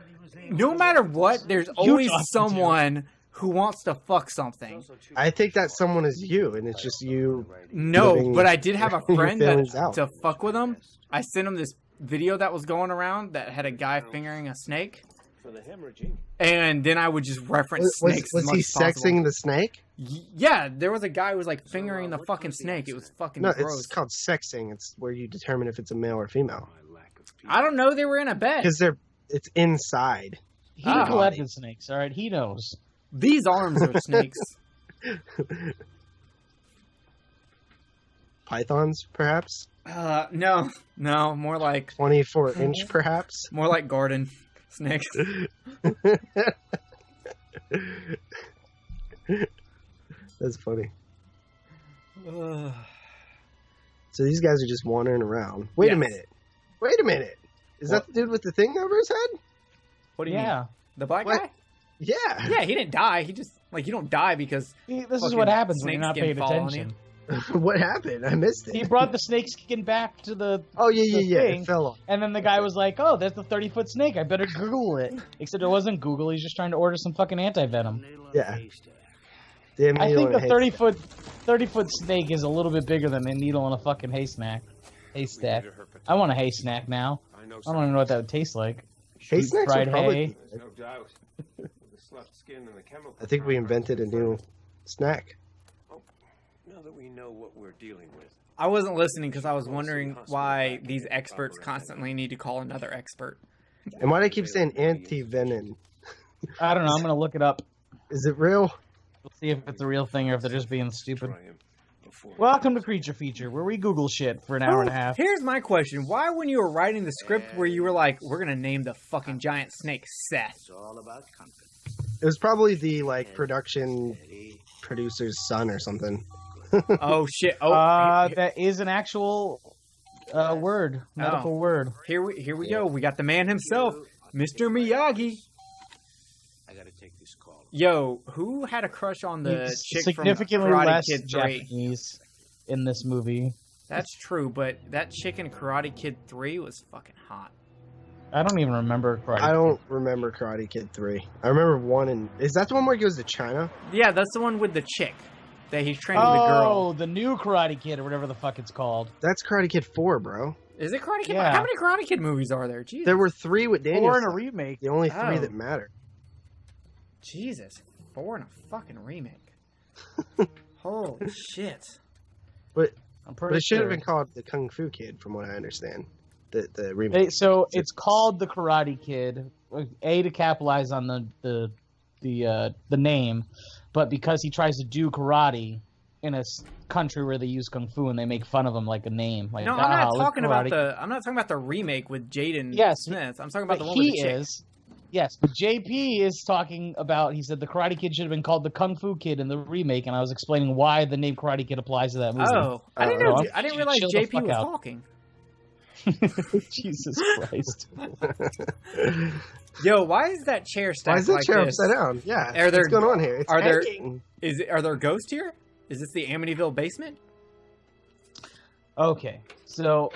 no matter what, there's always talking to. someone who wants to fuck something. I think that someone is you, and it's just you. No, living but I did have a your friend feelings that out. to fuck with him. I sent him this video that was going around that had a guy fingering a snake. And then I would just reference snakes. Was as much he as possible. sexing the snake? Yeah, there was a guy who was like fingering the fucking snake. It was fucking No, gross. it's called sexing. It's where you determine if it's a male or female. I don't know. They were in a bed. Because it's inside. he Ah. collected snakes. All right, he knows. These arms are snakes. Pythons, perhaps? No, more like 24-inch, perhaps? garden snakes. That's funny. So these guys are just wandering around. Wait a Yes. minute. Is that the dude with the thing over his head? What do you mean? Yeah. The black What? guy? Yeah. Yeah, he didn't die. He just you don't die because See, this is fucking what happens when you're not snakeskin paying fall on attention. What happened? I missed He it. brought the snake skin back to the Oh, yeah. thing. It fell off. And then the guy was like, "Oh, there's the 30-foot snake. I better Google it." Except it wasn't Google. He's just trying to order some fucking anti-venom. Yeah. Damn I needle think in a a haystack. 30-foot snake is a little bit bigger than a needle in a fucking haystack. I want a hay snack now. I don't even know what that would taste like. Hay Sweet snacks fried are probably hay. good. No doubt. The sloughed skin and the chemical. I think we invented a new snack. Now that we know what we're dealing with. I wasn't listening because I was wondering why these experts constantly need to call another expert. And why do I keep saying anti-venom? I don't know. I'm gonna look it up. Is it real? We'll see if it's a real thing or if they're just being stupid. Try him before. Welcome to Creature Feature, where we Google shit for an hour and a half. Here's my question: why, when you were writing the script, where you were like, "We're gonna name the fucking giant snake Seth"? It was probably the production producer's son or something. Oh shit! Oh, That is an actual word, medical word. here we go. We got the man himself, Mr. Miyagi. I gotta take this call. Yo, who had a crush on the He's chick from significantly Karate less Kid 3? Japanese in this movie. That's true, but that chick in Karate Kid 3 was fucking hot. I don't even remember Karate. I don't remember Karate Kid 3. I remember 1 and... Is that the one where he goes to China? Yeah, that's the one with the chick. that he's training the girl. Oh, the new Karate Kid or whatever the fuck it's called. That's Karate Kid 4, bro. Is it Karate Kid? Yeah. How many Karate Kid movies are there? Jesus. There were 3 with Daniel. 4 in a remake. The only 3 Oh. that matter. Jesus. 4 in a fucking remake. Holy shit. But I'm But pretty it should have sure. been called the Kung Fu Kid, from what I understand. The remake. So it's called the Karate Kid, to capitalize on the name, but because he tries to do karate in a country where they use kung fu and they make fun of him like a name. Like, No, I'm not look, talking about Karate I'm not talking about the remake with Jaden Yes, Smith. I'm talking about But the one with he the chick. is. Yes, but JP is talking about. He said the Karate Kid should have been called the Kung Fu Kid in the remake, and I was explaining why the name Karate Kid applies to that movie. Oh, I didn't no, know. I didn't realize chill the JP fuck was out. talking. Jesus Christ! Yo, why is that chair stacked Why is that like chair this? upside down? Yeah. Are there- what's going on here? It's are there- hanging. Are there ghosts here? Is this the Amityville basement? Okay, so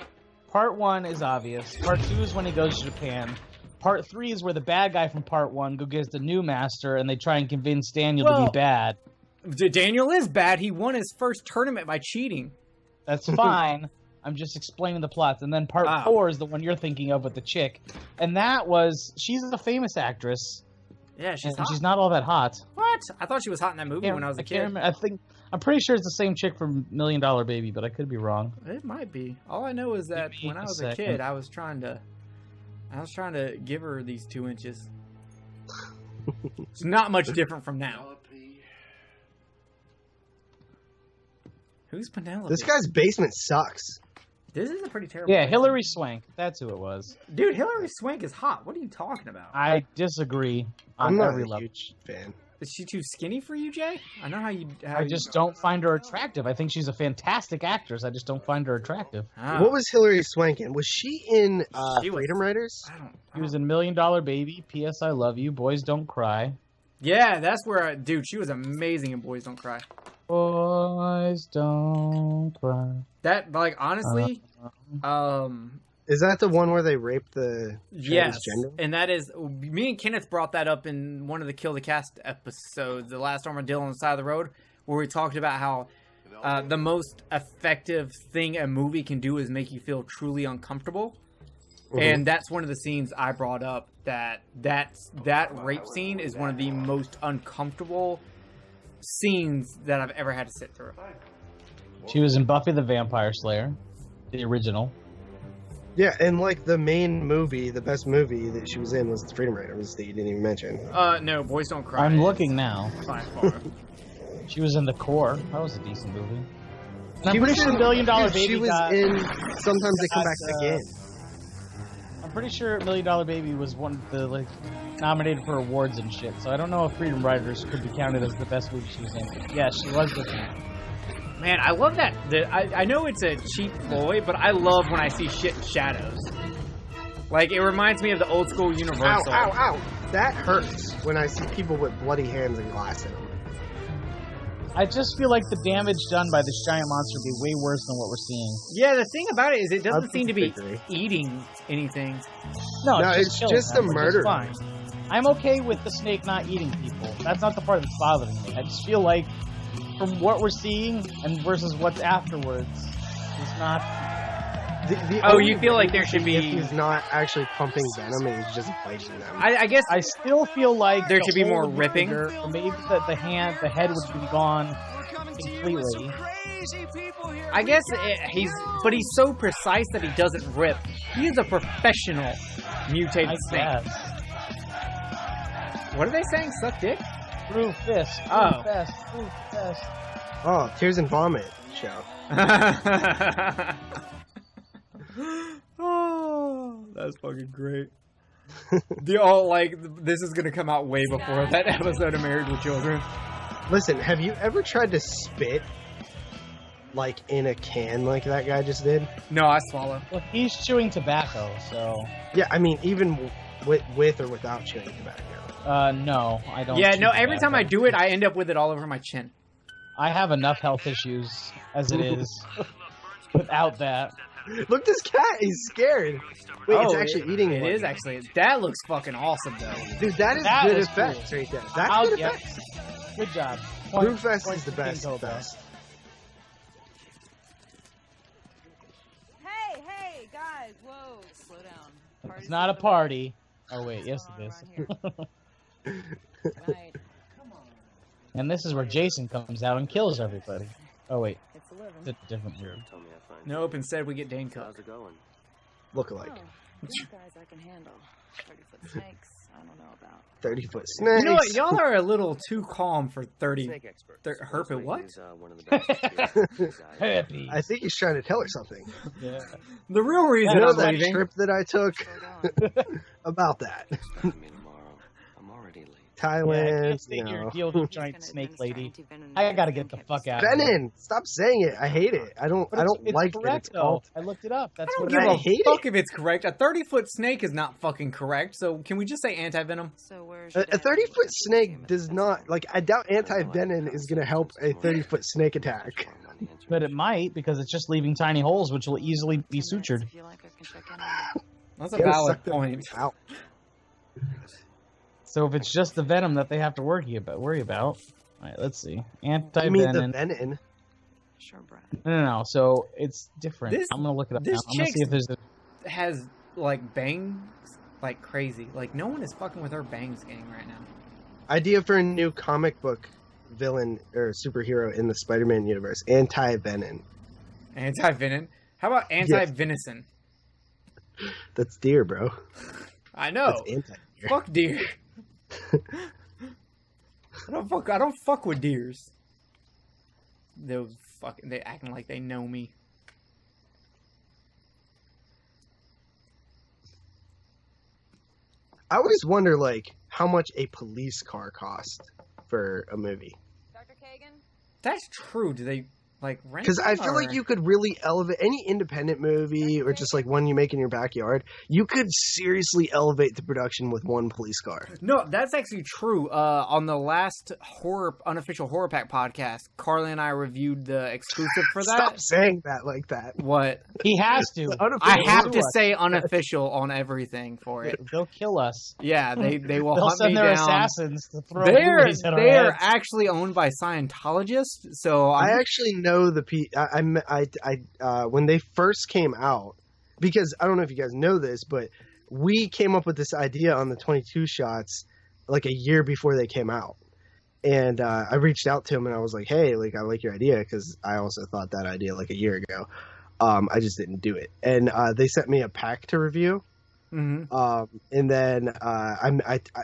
part 1 is obvious. Part 2 is when he goes to Japan. Part 3 is where the bad guy from part 1 go gets the new master, and they try and convince Daniel to Well- be bad. Daniel is bad. He won his first tournament by cheating. That's fine. I'm just explaining the plots. And then part Ah. 4 is the one you're thinking of with the chick. And she's a famous actress, Yeah, she's and hot. she's not all that hot. What? I thought she was hot in that movie when I was a can't kid. remember. I'm pretty sure it's the same chick from $1 Million Baby, but I could be wrong. It might be. All I know is that Give me when I a was a second. kid, I was trying to give her these 2 inches. It's not much different from now. Who's Penelope? This guy's basement sucks. This is a pretty terrible. Yeah, thing. Hilary Swank. That's who it was. Dude, Hilary Swank is hot. What are you talking about? I disagree I'm on not every a level. huge fan. Is she too skinny for you, Jay? I know how you. I just don't find her attractive. I think she's a fantastic actress. I just don't find her attractive. Ah, What was Hilary Swank in? Was she in She was- Freedom Riders? I don't. She was in $1 Million Baby, P.S. I Love You, Boys Don't Cry. Yeah, that's where. Dude, she was amazing in Boys Don't Cry. Boys Don't Cry. That, like, honestly, Is that the one where they raped the yes, transgender? and that is me and Kenneth brought that up in one of the Kill the Cast episodes, the last Armadillo on the side of the road, where we talked about how the most effective thing a movie can do is make you feel truly uncomfortable, and that's one of the scenes I brought up. That rape scene is one of the most uncomfortable scenes that I've ever had to sit through. She was in Buffy the Vampire Slayer, the original. Yeah, and like the main movie, the best movie that she was in was Freedom Riders that you didn't even mention. No, Boys Don't Cry. I'm is looking now. by far. She was in The Core. That was a decent movie. And I'm She pretty was sure in- $1 Million dude, Baby She was got... in Sometimes They Come Back Again. I'm pretty sure $1 Million Baby was one of the nominated for awards and shit. So I don't know if Freedom Riders could be counted as the best movie she was in. Yeah, she was the. Man, I love that. I know it's a cheap ploy, but I love when I see shit in shadows. Like, it reminds me of the old school Ow, Universal. ow, ow. That hurts when I see people with bloody hands and glass in them. I just feel like the damage done by this giant monster would be way worse than what we're seeing. Yeah, the thing about it is it doesn't That's seem to be victory. eating anything. No, No, it's it's killing just them, a which is murder. Fine. I'm okay with the snake not eating people. That's not the part that's bothering me. I just feel like from what we're seeing and versus what's afterwards, it's not. The Oh, only you feel like there should thing is be- He's not actually pumping venom and he's just biting them. I guess I still feel like There the should be hole more would be ripping. bigger, or maybe the head would be gone completely. I guess he's so precise that he doesn't rip. He is a professional mutated I snake. guess. What are they saying? Suck dick? Through fist. Oh. Through fist. Through fist. Oh, Tears and Vomit show. Oh, that's fucking great. This is gonna come out way before that episode of Married with Children. Listen, have you ever tried to spit like in a can like that guy just did? No, I swallow. Well, he's chewing tobacco, so. Yeah, I mean, even with or without chewing tobacco. No, I don't. Yeah, chew no, every time I tobacco. do it, I end up with it all over my chin. I have enough health issues as it is without that. Look, this cat, he's scared. Wait, it's actually eating It one. is actually. That looks fucking awesome, though. Dude, that is That good is effects cool. right there. That's good Yep. effects. Good job. Brewfest is the best. Cobra. Fest. Hey, guys, whoa, slow down. It's not a party. Oh wait, yes it is. Right. And this is where Jason comes out and kills everybody. Oh wait, It's 11. it's a different movie. Tell me I find Nope. Instead, we get Dane Cook. How's it going? Look alike. These guys I can handle. 30-foot snakes, I don't know about. 30-foot snakes. You know what? Y'all are a little too calm for 30. Snake expert. Herpet, what? He's, one of the best. Happy. I think he's trying to tell her something. Yeah. The real reason You know I'm that leaving. trip that I took Slow down. about that. Expect me tomorrow. I'm already late. Yeah, I Thailand, can't stay you here know. deal with the He's giant gonna snake administer lady. anti-venom I gotta medicine get the and fuck keep out of here. Benin, stop saying it. I hate it. I don't But it's like that correct, it's called. though. I looked it up. That's I what don't it give I a is. hate fuck if it's correct. A 30-foot snake is not fucking correct. So can we just say anti-venom? So where's A your dad? 30-foot snake does not, like, I doubt anti-venom is going to help a 30-foot snake attack. But it might, because it's just leaving tiny holes, which will easily be sutured. If you like, I can check in. That's a You gotta valid suck them point. out. So if it's just the venom that they have to worry about. All right, let's see. You mean the Anti-venom. venin? Sure, Brad. No. So it's different. This- I'm gonna look it up now. this I'm gonna see if there's a. Has like bangs like crazy. Like no one is fucking with her bangs gang right now. Idea for a new comic book villain or superhero in the Spider-Man universe. Anti-venom. Anti-venom. How about anti-venison? That's deer, bro. I know. That's anti-deer. Fuck deer. I don't fuck with deers. They acting like they know me. I always wonder, like, how much a police car costs for a movie. Dr. Kagan? That's true. Do they like rent? Because I them, feel or- like you could really elevate any independent movie or just like one you make in your backyard. You could seriously elevate the production with one police car. No, that's actually true. On the last unofficial HorrorPack podcast, Carly and I reviewed the exclusive for that. Stop saying that like that. What? He has to. I have to Unofficial. say unofficial on everything for it. They'll kill us. Yeah, they will They'll hunt send me their down. assassins to throw They're movies at our heads. actually owned by Scientologists, so I actually know the when they first came out, because I don't know if you guys know this, but we came up with this idea on the 22 shots like a year before they came out. And I reached out to him and I was like, hey, like, I like your idea, because I also thought that idea like a year ago. I just didn't do it. And they sent me a pack to review. Mhm. And then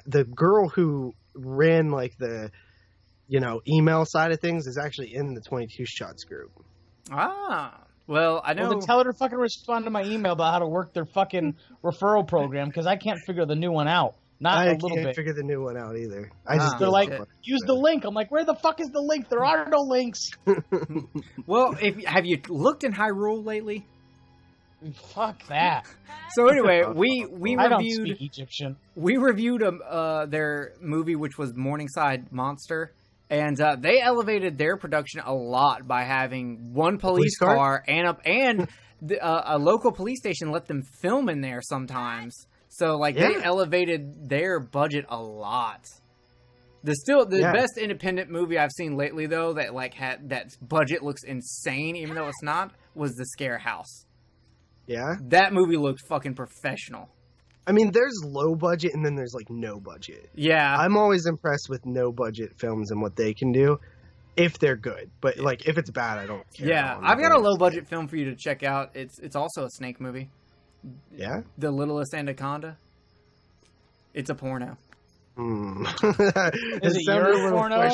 the girl who ran like the email side of things is actually in the 22 shots group. Well, I know. Well, then tell her to fucking respond to my email about how to work their fucking referral program, because I can't figure the new one out. Not I a little can't bit. figure the new one out either. I just They're don't like, know. use the link. I'm like, where the fuck is the link? There are no links. Well, have you looked in Hyrule lately? Fuck that. So anyway, we I don't reviewed speak Egyptian. their movie, which was Morningside Monster, and they elevated their production a lot by having one police car and a local police station let them film in there sometimes. So like they elevated their budget a lot. The best independent movie I've seen lately though that like had that budget looks insane even though it's not was The Scare House. Yeah? That movie looked fucking professional. I mean, there's low budget and then there's like no budget. Yeah. I'm always impressed with no budget films and what they can do if they're good. But like if it's bad, I don't care. Yeah, I've got a low budget film for you to check out. It's also a snake movie. Yeah? The Littlest Anaconda. It's a porno. Is it your porno?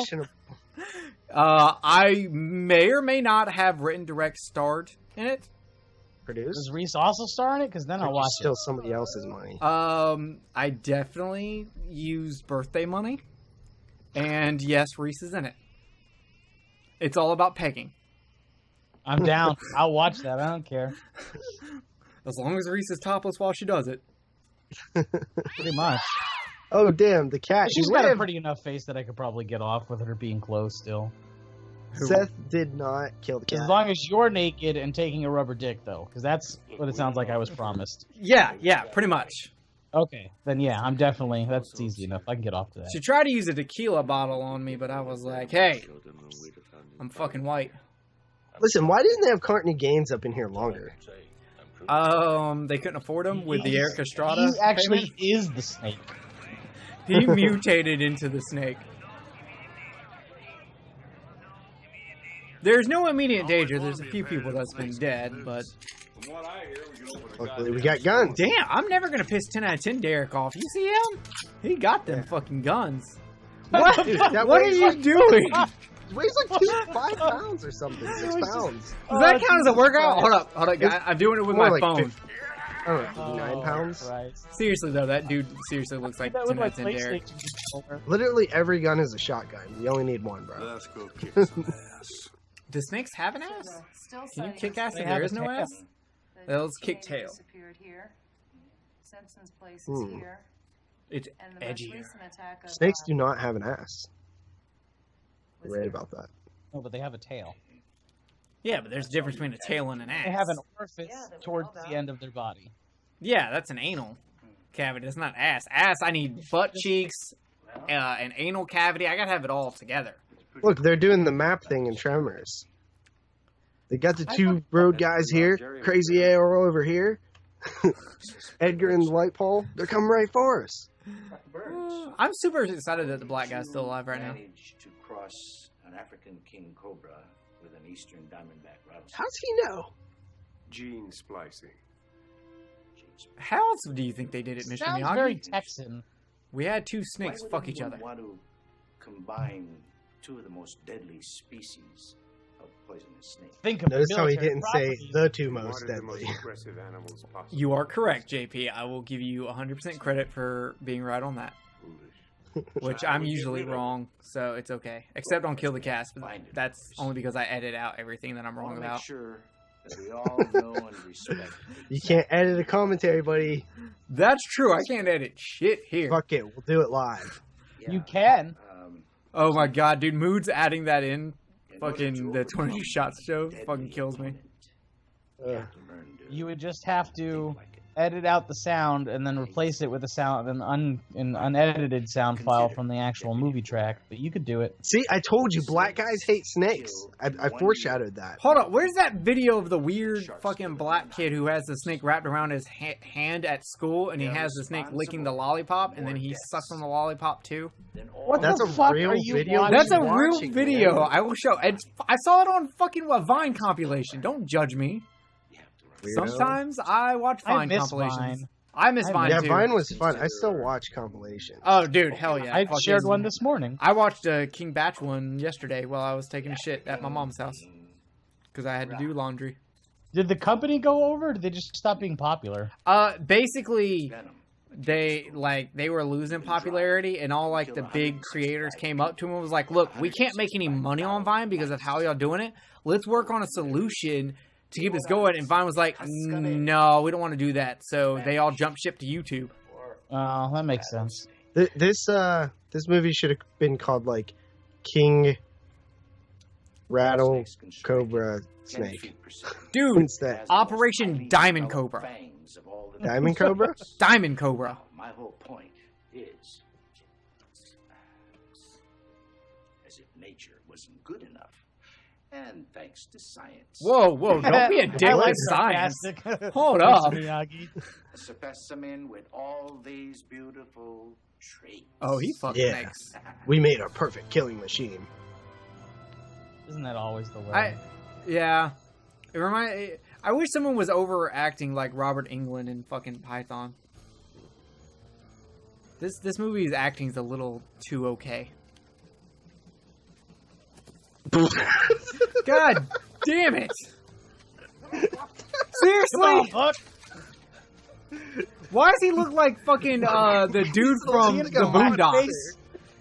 I may or may not have written, direct, starred in it. Produced? Does Reese also star in it? Because then I'll watch Steal it. somebody else's money. I definitely used birthday money. And yes, Reese is in it. It's all about pegging. I'm down. I'll watch that. I don't care. As long as Reese is topless while she does it. Pretty much. Oh damn, the cat. She's You got a lived. pretty enough face that I could probably get off with her being close still. Seth did not kill the cat. As long as you're naked and taking a rubber dick, though, because that's what it sounds like I was promised. Yeah, pretty much. Okay, then yeah, I'm definitely. That's easy enough. I can get off to that. She tried to use a tequila bottle on me, but I was like, hey, I'm fucking white. Listen, why didn't they have Courtney Gaines up in here longer? They couldn't afford him with the Eric Estrada. He actually payment. is the snake. He mutated into the snake. There's no immediate danger. There's a few people that's been dead, but Luckily, we got guns. damn, I'm never gonna piss 10 out of 10 Derek off. You see him? He got them fucking guns. What? Dude, that What are weighs you like- doing? It weighs like 5 pounds or something. 6 pounds. Does that count as a workout? Hold up, guy. I'm doing it with More my like phone. 50. I don't know, 9 pounds. Christ. Seriously though, that dude seriously looks like That 10 with out my of 10 Derek. PlayStation controller. Literally every gun is a shotgun. You only need one, bro. Let's go kick some ass. Do snakes have an ass? Still Can you citing kick ass They if have there a is no tail. ass? the Let's kick king tail. disappeared here. Simpson's place is Hmm. here. It's And the most edgier. recent attack of, Snakes do not have an ass. was Right here. about that. No, but they have a tail. Yeah, but there's a difference between a tail and an ass. They have an orifice Yeah, that we towards know about. the end of their body. Yeah, that's an anal cavity. That's not ass. Ass, I need butt cheeks, an anal cavity. I gotta have it all together. Look, they're doing the map thing in Tremors. They got the 2 road guys here. Crazy Arrow over here. Edgar and the light pole. They're coming right for us. I'm super excited that the black guy's still alive right now. Managed to cross an African king cobra with an eastern diamondback rattlesnake. How does he know? Gene splicing. How else do you think they did it, Mr. Sounds Miyagi? very Texan. We had 2 Why snakes would fuck each anyone other. want to combine 2 of the most deadly species of poisonous snake? Think of Notice how he military didn't say properties. the 2 What most are the most deadly. aggressive animals possible? You are correct, JP. I will give you 100% credit for being right on that. Foolish. Which I'm usually wrong, so it's okay. Except on Kill the Cast, but that's only because I edit out everything that I'm I wrong want to make about. sure that we all know and respect. You can't edit a commentary, buddy. That's true. I can't edit shit here. Fuck it. We'll do it live. You can. Oh my god, dude. Mood's adding that in. in order Fucking to the overcome 22 shots show deadly fucking kills me. opponent, Ugh. you have to learn to You would just have to think like it. edit out the sound and then replace it with a sound, an unedited sound file from the actual movie track. But you could do it. See, I told you, black guys hate snakes. I foreshadowed that. Hold on, where's that video of the weird fucking black kid who has the snake wrapped around his hand at school and he has the snake licking the lollipop and then he sucks on the lollipop too? Then all What That's the a fuck real are you video? watching? That's a What are you real watching, video. man? I will show. I saw it on fucking Vine compilation. Don't judge me. you have to learn. Weirdo. Sometimes I watch I Vine miss compilations. Vine. I miss I Vine Yeah, too. Vine was fun. I still watch compilations. Oh, dude, hell yeah! I Fucking- shared one this morning. I watched a King Batch one yesterday while I was taking a shit at my mom's house because I had to do laundry. Did the company go over, or did they just stop being popular? Basically, Venom. they were losing popularity, and all like the big creators came up to them and was like, "Look, we can't make any money on Vine because of how y'all doing it. Let's work on a solution to keep this going." And Vine was like, "No, we don't want to do that." So they all jumped ship to YouTube. Oh, that makes sense. This movie should have been called like King Rattle Snakes can strike Cobra 10 Snake. feet per second. Dude, Instead, Has the most Operation highly Diamond developed Cobra. fangs of all the Diamond Cobra? Diamond Cobra. My whole point is, as if nature wasn't good enough, and thanks to science, Whoa, don't be a dick I like with science. sarcastic. Hold Mr. up. Miyagi. a specimen with all these beautiful traits. Oh, he fucking Yeah. snakes. we made a perfect killing machine. Isn't that always the way? Yeah. I wish someone was overacting like Robert Englund in fucking Python. This movie's acting's a little too okay. God damn it! Seriously? Fuck. Why does he look like fucking the dude from He's the got a black Boondocks? face.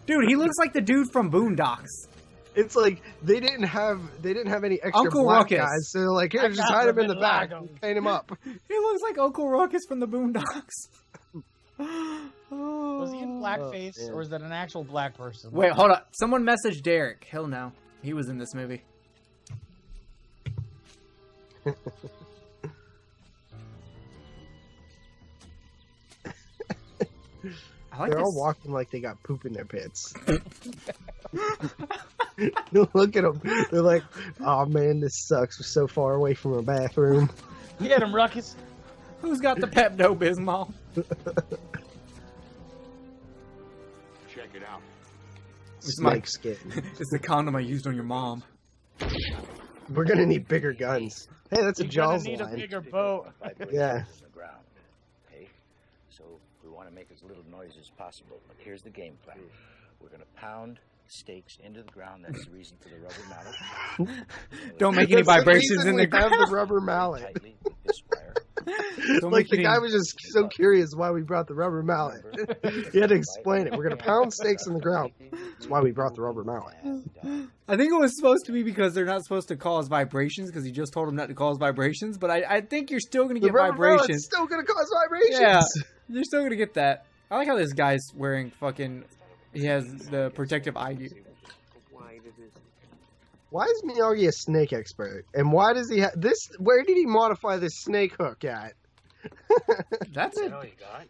Dude, he looks like the dude from Boondocks. It's like they didn't have any extra Uncle black Ruckus. guys, so they're like, here, I just got hide him them in the in back, Lago. and paint him up. He looks like Uncle Ruckus from the Boondocks. Was he in blackface, man. or is that an actual black person? Wait, hold up. Someone messaged Derek. Hell no. He was in this movie. I like They're all this. walking like they got poop in their pants. Look at them. They're like, oh man, this sucks. We're so far away from our bathroom. Get him, Ruckus. Who's got the Pepto-Bismol? Check it out. Snake skin. It's the condom I used on your mom. We're gonna need bigger guns. Hey, that's a You're Jaws gonna need line. a bigger boat. Yeah. On the ground. Okay? So we want to make as little noise as possible. But here's the game plan. We're going to pound stakes into the ground. That's the reason for the rubber mallet. Don't make any That's the vibrations reason in we the have ground. the rubber mallet. Tightly with this wire. Don't Like make the any- guy was just so curious why we brought the rubber mallet. He had to explain it. We're gonna pound stakes in the ground. That's why we brought the rubber mallet. I think it was supposed to be because they're not supposed to cause vibrations because he just told them not to cause vibrations. But I think you're still going to The get rubber mallet's vibrations. still gonna cause vibrations. Yeah, you're still going to get that. I like how this guy's wearing fucking. He has the protective eye gear. Why is Miyagi a snake expert? And why does he have this? Where did he modify this snake hook at? That's it. all you got?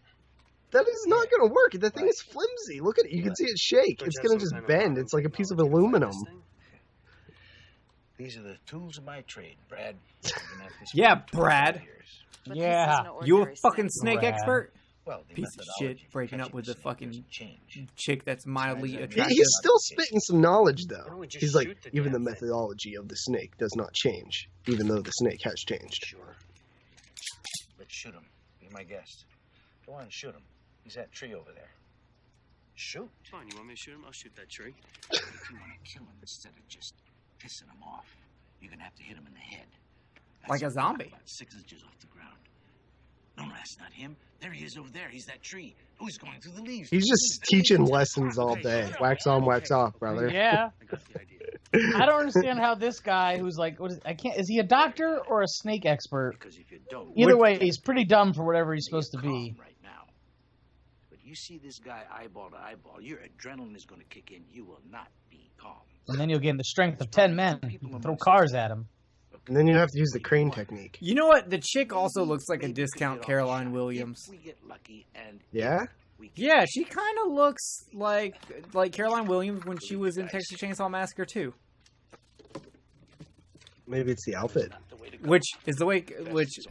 That is not going to work. The thing is flimsy. Look at it. You can see it shake. It's going to just bend. It's like a piece of aluminum. These are the tools of my trade, Brad. I've been at this for Yeah, 25 Brad. years. But Yeah. this is no You a ordinary fucking snake. snake Brad. expert? Well, the Piece of methodology shit, for breaking up catching with the snake fucking doesn't change. chick that's mildly He- attractive. He's still spitting some knowledge, though. Why don't we just He's like, shoot the even the damn thing? methodology of the snake does not change, even though the snake has changed. Sure. Let's shoot him. Be my guest. Go on, shoot him. He's that tree over there. Shoot. Fine, you want me to shoot him? I'll shoot that tree. If you want to kill him instead of just pissing him off, you're going to have to hit him in the head. Like a zombie. About 6 inches off the ground. No, that's not him. There he is over there. He's that tree. Oh, he's going through the leaves. He's just teaching lessons all day. Wax on, wax off, brother. Yeah. I got the idea. I don't understand how this guy who's like, is he a doctor or a snake expert? Because if you don't, Either way, he's pretty dumb for whatever he's supposed to calm be. right now. But you see this guy eyeball to eyeball, your adrenaline is going to kick in. You will not be calm. And then you'll gain the strength of 10 men and throw cars at him. And then you have to use the crane technique. You know what? The chick also looks like a discount Caroline Williams. If we get lucky and Yeah? we get Yeah, she kind of looks like Caroline Williams when she was in Texas Chainsaw Massacre 2. Maybe it's the outfit. Which is the way,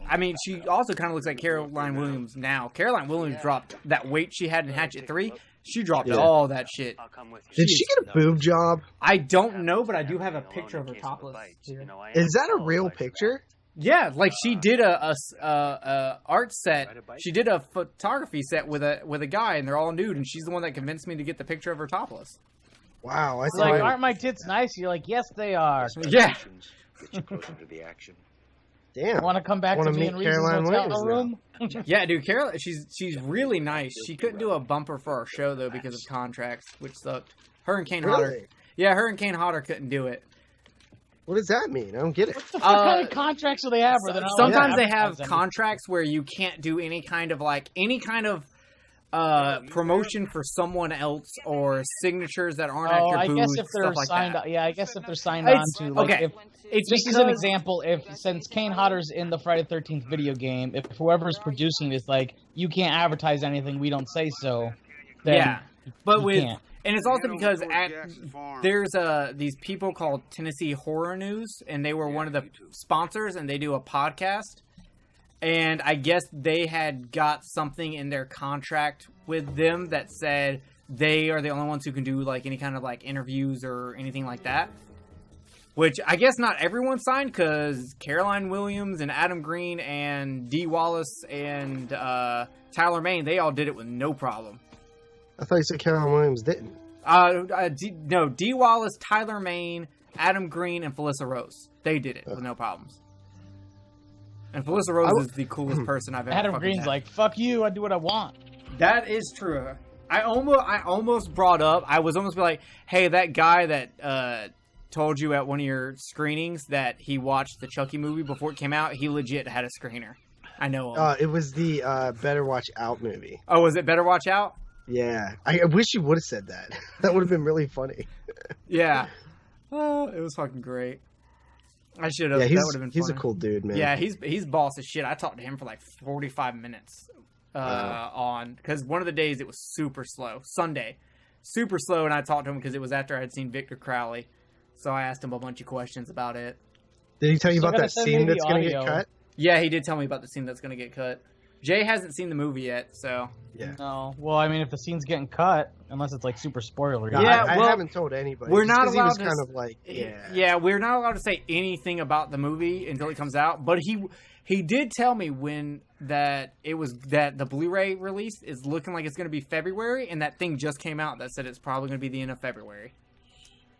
I mean, she also kind of looks like Caroline Williams now. Caroline Williams dropped that weight she had in Hatchet 3. She dropped Yeah. all that shit. I'll come with you. Did she get a boob job? I don't know, but I do have a picture of her topless here. Is that a real picture? Yeah, like she did a art set. She did a photography set with a guy, and they're all nude, and she's the one that convinced me to get the picture of her topless. Wow, I It's saw like, it. aren't my tits nice? You're like, yes, they are. Yeah. get you closer to the action. Damn. Want to come back to Wanna me in meet Reason's Caroline hotel Williams room? Yeah, dude, Caroline, she's really nice. She couldn't do a bumper for our show though because of contracts, which sucked. Her and Kane Hodder. Really? Yeah, her and Kane Hodder couldn't do it. What does that mean? I don't get it. What kind of contracts do they have? Where they're not allowed to Sometimes they have advertise anything? contracts where you can't do any kind of promotion for someone else or signatures that aren't at Oh, your I booth, guess if they're stuff like signed, that. yeah, I guess if they're signed on It's- to, like, okay. if, It's just as an because- example, since Kane Hodder's in the Friday the 13th video game, if whoever's producing it is like, you can't advertise anything, we don't say so, then Yeah, but you with can't. and it's also because there's these people called Tennessee Horror News, and they were one of the sponsors, and they do a podcast. And I guess they had got something in their contract with them that said they are the only ones who can do like any kind of like interviews or anything like that. Which I guess not everyone signed, because Caroline Williams and Adam Green and Dee Wallace and Tyler Main, they all did it with no problem. I thought you said Caroline Williams didn't. No, Dee Wallace, Tyler Main, Adam Green, and Felissa Rose. They did it with no problems. And Felissa Rose is the coolest person I've ever Adam fucking Green's met. like, fuck you, I do what I want. That is true. I almost brought up, I was almost like, hey, that guy that told you at one of your screenings that he watched the Chucky movie before it came out, he legit had a screener. I know him. It was the Better Watch Out movie. Oh, was it Better Watch Out? Yeah. I wish you would have said that. That would have been really funny. Yeah. Oh, it was fucking great. I should have. Yeah, That would have been he's a funny. cool dude, man. Yeah, he's boss as shit. I talked to him for like 45 minutes. on, because one of the days it was super slow. Sunday, super slow, and I talked to him because it was after I had seen Victor Crowley, so I asked him a bunch of questions about it. Did he tell you Still about gotta that send scene me the that's going to get audio. cut? Yeah, he did tell me about the scene that's going to get cut. Jay hasn't seen the movie yet, so Yeah. No. Well, I mean, if the scene's getting cut, unless it's like super spoilery. Yeah, I well, haven't told anybody. we're just not 'cause he was allowed to kind of like, we're not allowed to say anything about the movie until it comes out. But he did tell me that the Blu-ray release is looking like it's going to be February, and that thing just came out that said it's probably going to be the end of February.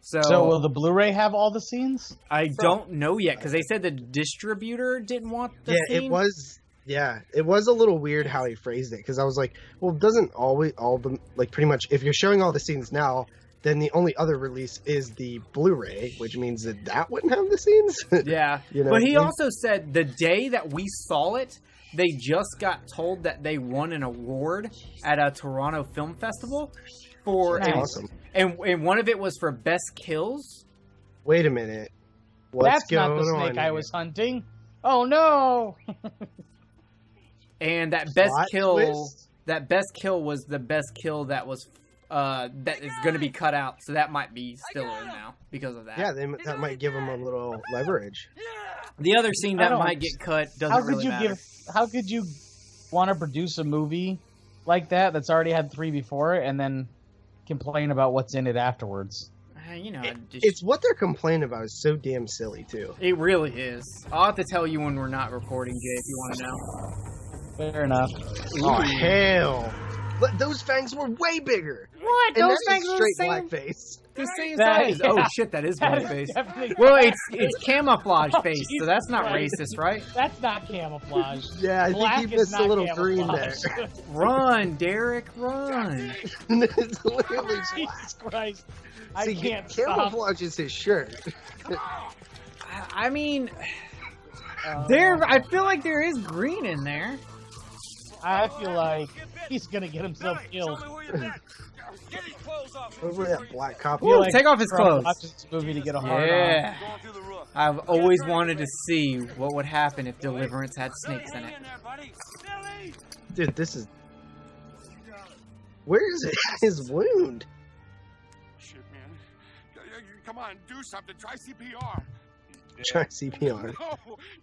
So will the Blu-ray have all the scenes? I don't know yet, because they said the distributor didn't want the scene. It was. Yeah, it was a little weird how he phrased it, because I was like, well, doesn't always all the like pretty much if you're showing all the scenes now, then the only other release is the Blu-ray, which means that wouldn't have the scenes. Yeah, You know but what he I mean? also said the day that we saw it, they just got told that they won an award at a Toronto Film Festival for Nice. Awesome. and one of it was for best kills. Wait a minute. What's That's not going the on snake I here? was hunting. Oh no! And that best Plot kill, twist? that best kill was the best kill that was that is going to be cut out. So that might be still in now because of that. Yeah, that might give him a little leverage. The other scene I that don't might get cut doesn't How could really you matter. How could you want to produce a movie like that that's already had 3 before it and then complain about what's in it afterwards? It's what they're complaining about is so damn silly too. It really is. I'll have to tell you when we're not recording, Jay, if you want to know. Fair enough. Oh hell! But those fangs were way bigger. What? And Those that fangs is are straight the same- blackface. The same That- size. yeah. Oh shit, that is That is blackface. definitely Well, blackface. it's camouflage face, so Jesus that's not Christ. racist, right? That's not camouflage. Yeah, I Black think he is missed a not little green there. camouflage. Run, Derek, run. It's literally Jesus Christ. I See, can't stop. camouflage is his shirt. I mean, I feel like there is green in there. I feel like he's gonna get himself killed. Over that black cop. I feel like take off his Trump clothes. watches this movie to get a hard Yeah. I've always wanted to see what would happen if Deliverance had snakes in it. Dude, this is. Where is it? His wound. Shit, man. Come on, do something. Try CPR. Try CPR.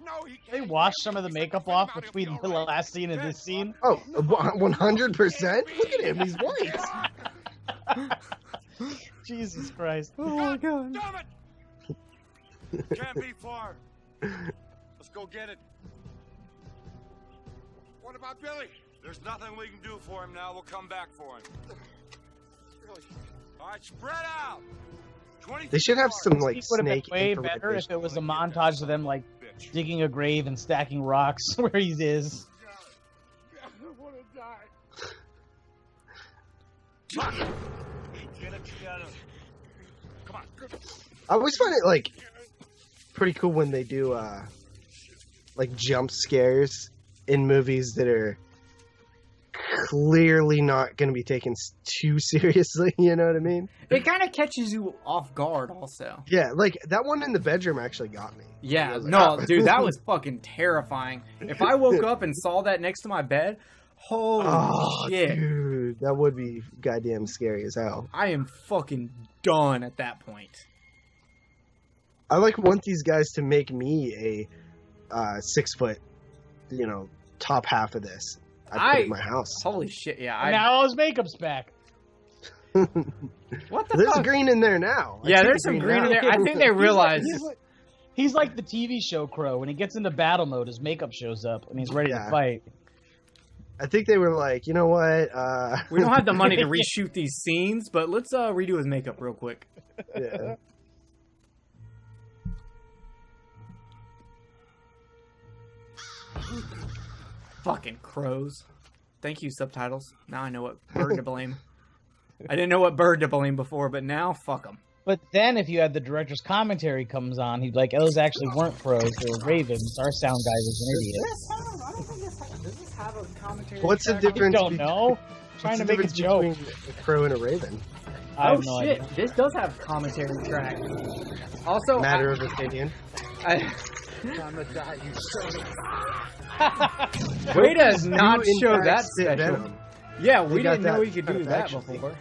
No, he They washed some of the makeup off between the last scene and this scene. Oh, 100%? Look at him, he's white. Jesus Christ. Oh my god. Damn it! Can't be far. Let's go get it. What about Billy? There's nothing we can do for him now. We'll come back for him. Really? All right, spread out. They should have some, like, It would have been snake way better if it was a montage of them like digging a grave and stacking rocks where he is. I want to die. Get it together. Come on. I always find it, like, pretty cool when they do, like, jump scares in movies that are clearly not going to be taken too seriously, you know what I mean? It kind of catches you off guard, also. Yeah, like, that one in the bedroom actually got me. I Yeah, was like, no, "Ah." dude, that was fucking terrifying. If I woke up and saw that next to my bed, holy Oh, shit. dude, that would be goddamn scary as hell. I am fucking done at that point. I want these guys to make me a 6 foot, you know, top half of this. I put it in my house. Holy shit, yeah. And now all his makeup's back. What the There's fuck? green in there now. I Yeah, see there's the some green in now. there. I think they realized. He's like the TV show Crow. When he gets into battle mode, his makeup shows up and he's ready to Yeah. fight. I think they were like, you know what? We don't have the money to reshoot these scenes, but let's redo his makeup real quick. Yeah. Fucking crows. Thank you, subtitles. Now I know what bird to blame. I didn't know what bird to blame before, but now, fuck them. But then if you had the director's commentary comes on, he'd be like, those actually weren't crows, they were ravens. Our sound guy was an idiot. Does this have a commentary? What's the I difference? don't know. Trying to make a joke. between a crow and a raven? I Oh have no shit! idea. This does have commentary track. Also, Matter of opinion. I'ma die, you son of Way to not in show fact that sit special. Venom. Yeah, They we got didn't know that we could kind do of that action before.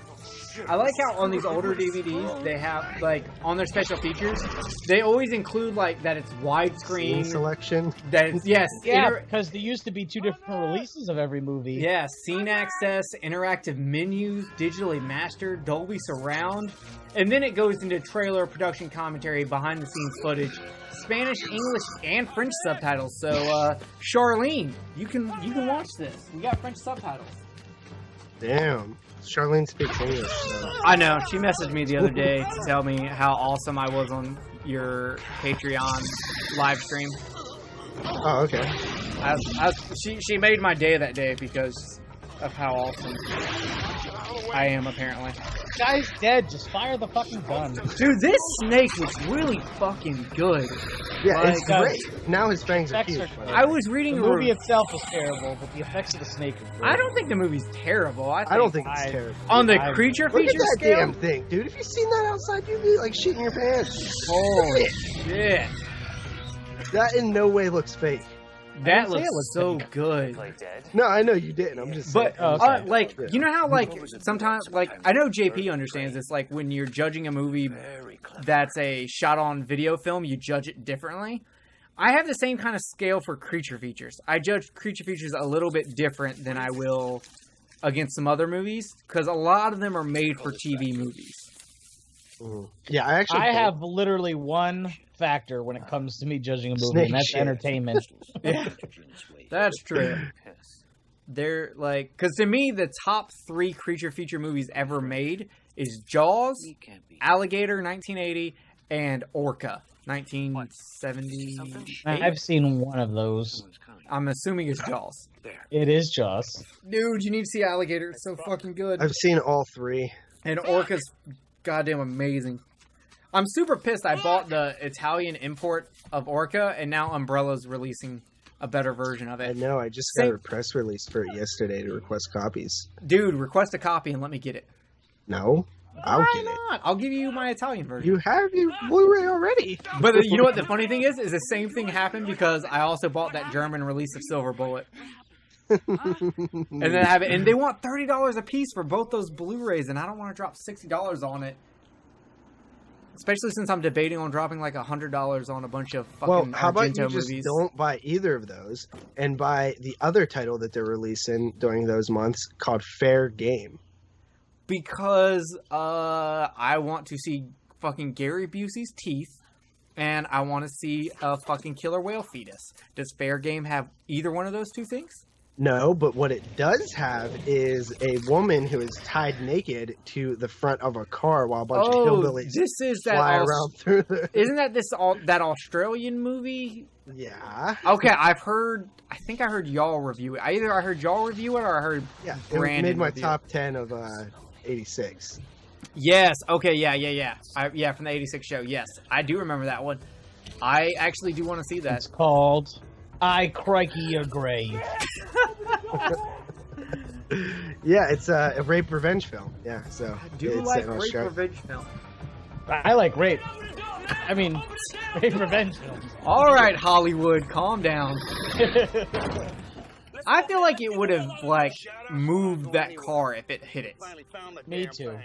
I like how on these older DVDs they have like on their special features they always include like that it's Scene widescreen. selection. That it's yes, Yeah, because there used to be 2 different releases of every movie. yeah, scene access, interactive menus, digitally mastered, Dolby surround, and then it goes into trailer, production commentary, behind the scenes footage, Spanish, English, and French subtitles. So Charlene, you can watch this. We got French subtitles. Damn. Charlene speaks English. So. I know. She messaged me the other day to tell me how awesome I was on your Patreon live stream. Oh, okay. She made my day that day because of how awesome I am, apparently. Guy's dead. Just fire the fucking gun. Dude, this snake was really fucking good. Yeah, Like, it's great. Now his fangs are effects huge. are great. I was reading The movie itself is terrible, but the effects of the snake are great. I don't think the movie's terrible. I don't think it's terrible. on the I- creature Look at feature that scale. damn thing, dude. If you seen that outside, you'd be like shitting your pants. Holy shit! That in no way looks fake. That didn't say looks it was so fake. good. Play dead. No, I know you didn't. I'm just saying. But okay. like, Yeah. you know how like sometimes like I know JP understands this. Like when you're judging a movie that's a shot on video film, you judge it differently. I have the same kind of scale for creature features. I judge creature features a little bit different than I will against some other movies because a lot of them are made for TV movies. Yeah, I actually. I have literally one factor when it comes to me judging a movie, Snake and that's shit. entertainment. Yeah, that's true. They're like, because to me, the top 3 creature feature movies ever made is Jaws, Alligator, 1980, and Orca, 1970. I've seen one of those. I'm assuming it's Jaws. It is Jaws. Dude, you need to see Alligator. It's so fucking good. I've seen all 3. And Orca's goddamn amazing. I'm super pissed I bought the Italian import of Orca, and now Umbrella's releasing a better version of I it. know. I just got a press release for it yesterday to request copies. Dude, request a copy and let me get it. No, I'll Why get it. not? I'll give you my Italian version. You have your Blu-ray already. But you know what the funny thing is the same thing happened because I also bought that German release of Silver Bullet. And then I have it, and they want $30 a piece for both those Blu-rays, and I don't want to drop $60 on it. Especially since I'm debating on dropping like $100 on a bunch of fucking Well, how about Argento you just movies. don't buy either of those and buy the other title that they're releasing during those months called Fair Game? Because I want to see fucking Gary Busey's teeth, and I want to see a fucking killer whale fetus. Does Fair Game have either one of those two things? No, but what it does have is a woman who is tied naked to the front of a car while a bunch of hillbillies this is that fly around through the... Isn't that that Australian movie? Yeah. Okay, I think I heard y'all review it. Either I heard y'all review it or I heard Yeah, it Brandon made my review top 10 of 86. Yes. Okay. Yeah. From the '86 show. Yes, I do remember that one. I actually do want to see that. It's called I Crikey Your Grave. Yeah, it's a rape revenge film. Yeah, so I do it's like set in rape Australia. revenge film. I like rape. I mean, rape revenge films. All right, Hollywood, calm down. I feel like it would have like moved that car if it hit it. Me too.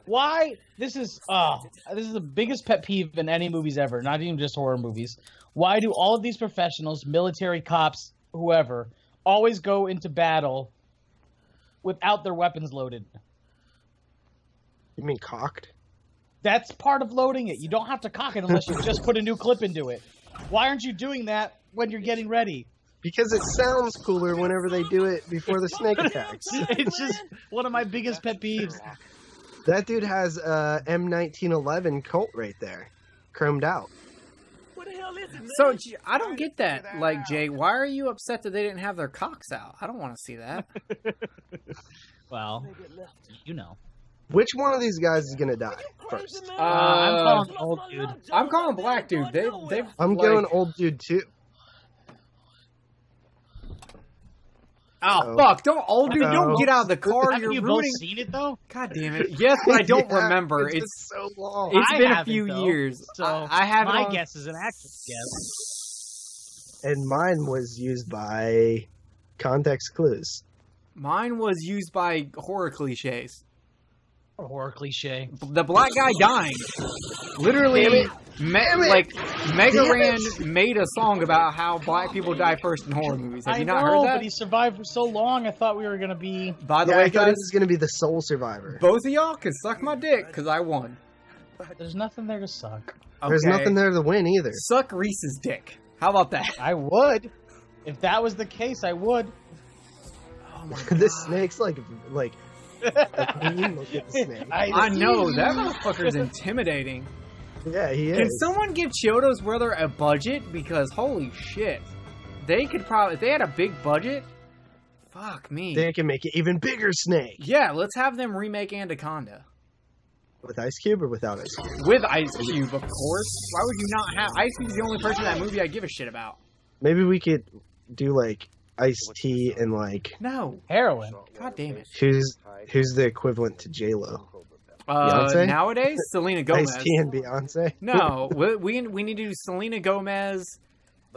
Why? This is the biggest pet peeve in any movies ever, not even just horror movies. Why do all of these professionals, military, cops, whoever, always go into battle without their weapons loaded? You mean cocked? That's part of loading it. You don't have to cock it unless you just put a new clip into it. Why aren't you doing that when you're getting ready? Because it sounds cooler whenever they do it before the snake attacks. It's just one of my biggest pet peeves. That dude has a M1911 Colt right there, chromed out. So I don't get that. Like Jay, why are you upset that they didn't have their cocks out? I don't want to see that. Well, you know. Which one of these guys is gonna die first? I'm calling old dude. I'm calling black dude. They've I'm like, going old dude too. Oh, fuck. Don't get out of the car. Haven't You're you both ruining... seen it, though? God damn it. Yes, but I don't remember. It's been so long. It's I been a haven't, few though. years. So I have my it on... guess is an actress guess. And mine was used by Context Clues. Mine was used by horror cliches. A horror cliche. The black guy dying. Literally, like, Mega Ran made a song about how black people die first in horror movies. Have you not heard that? But he survived for so long, I thought we were going to be... By the Yeah, way, I thought guys, it was going to be the Soul Survivor. both of y'all can suck my dick, because I won. There's nothing there to suck. Okay. There's nothing there to win either. Suck Reese's dick. How about that? I would. If that was the case, I would. Oh my God. The snake's like look at the snake. I know, that motherfucker's intimidating. Yeah, he is. Can someone give Chiodo's brother a budget? Because holy shit. They could probably, if they had a big budget, fuck me. They can make it even bigger snake. Yeah, let's have them remake Anaconda. With Ice Cube or without Ice Cube? With Ice Cube, of course. Why would you not have... Ice Cube's the only person in that movie I give a shit about. Maybe we could do like Ice-T and like... No. Heroin. God damn it. Who's the equivalent to J-Lo? Beyonce? Nowadays, Selena Gomez. Ice-T and Beyonce? No, we need to do Selena Gomez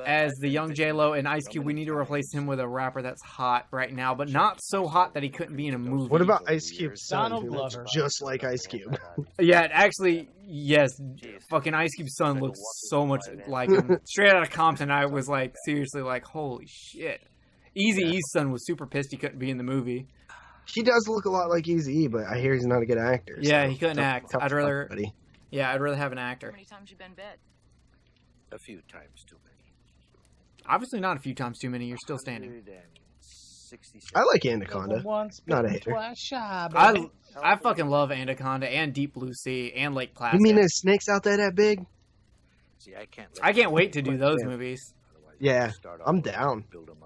as the young J-Lo, and Ice Cube, we need to replace him with a rapper that's hot right now, but not so hot that he couldn't be in a movie. What about Ice Cube's son, Donald who looks Glover. just like Ice Cube? Yeah, actually, yes. Fucking Ice Cube's son looks so much like him. Straight out of Compton, I was like, seriously, like, holy shit. Eazy-E's son was super pissed he couldn't be in the movie. He does look a lot like Eazy-E, but I hear he's not a good actor. Yeah, so he couldn't act. tough I'd rather... luck, buddy. Yeah, I'd rather have an actor. How many times you been bit? A few times too many. Obviously not a few times too many. You're still standing. I like Anaconda. Not a hater. I fucking love Anaconda and Deep Blue Sea and Lake Placid. You mean there's snakes out there that big? See, I can't wait to do those movies. Yeah, I'm down.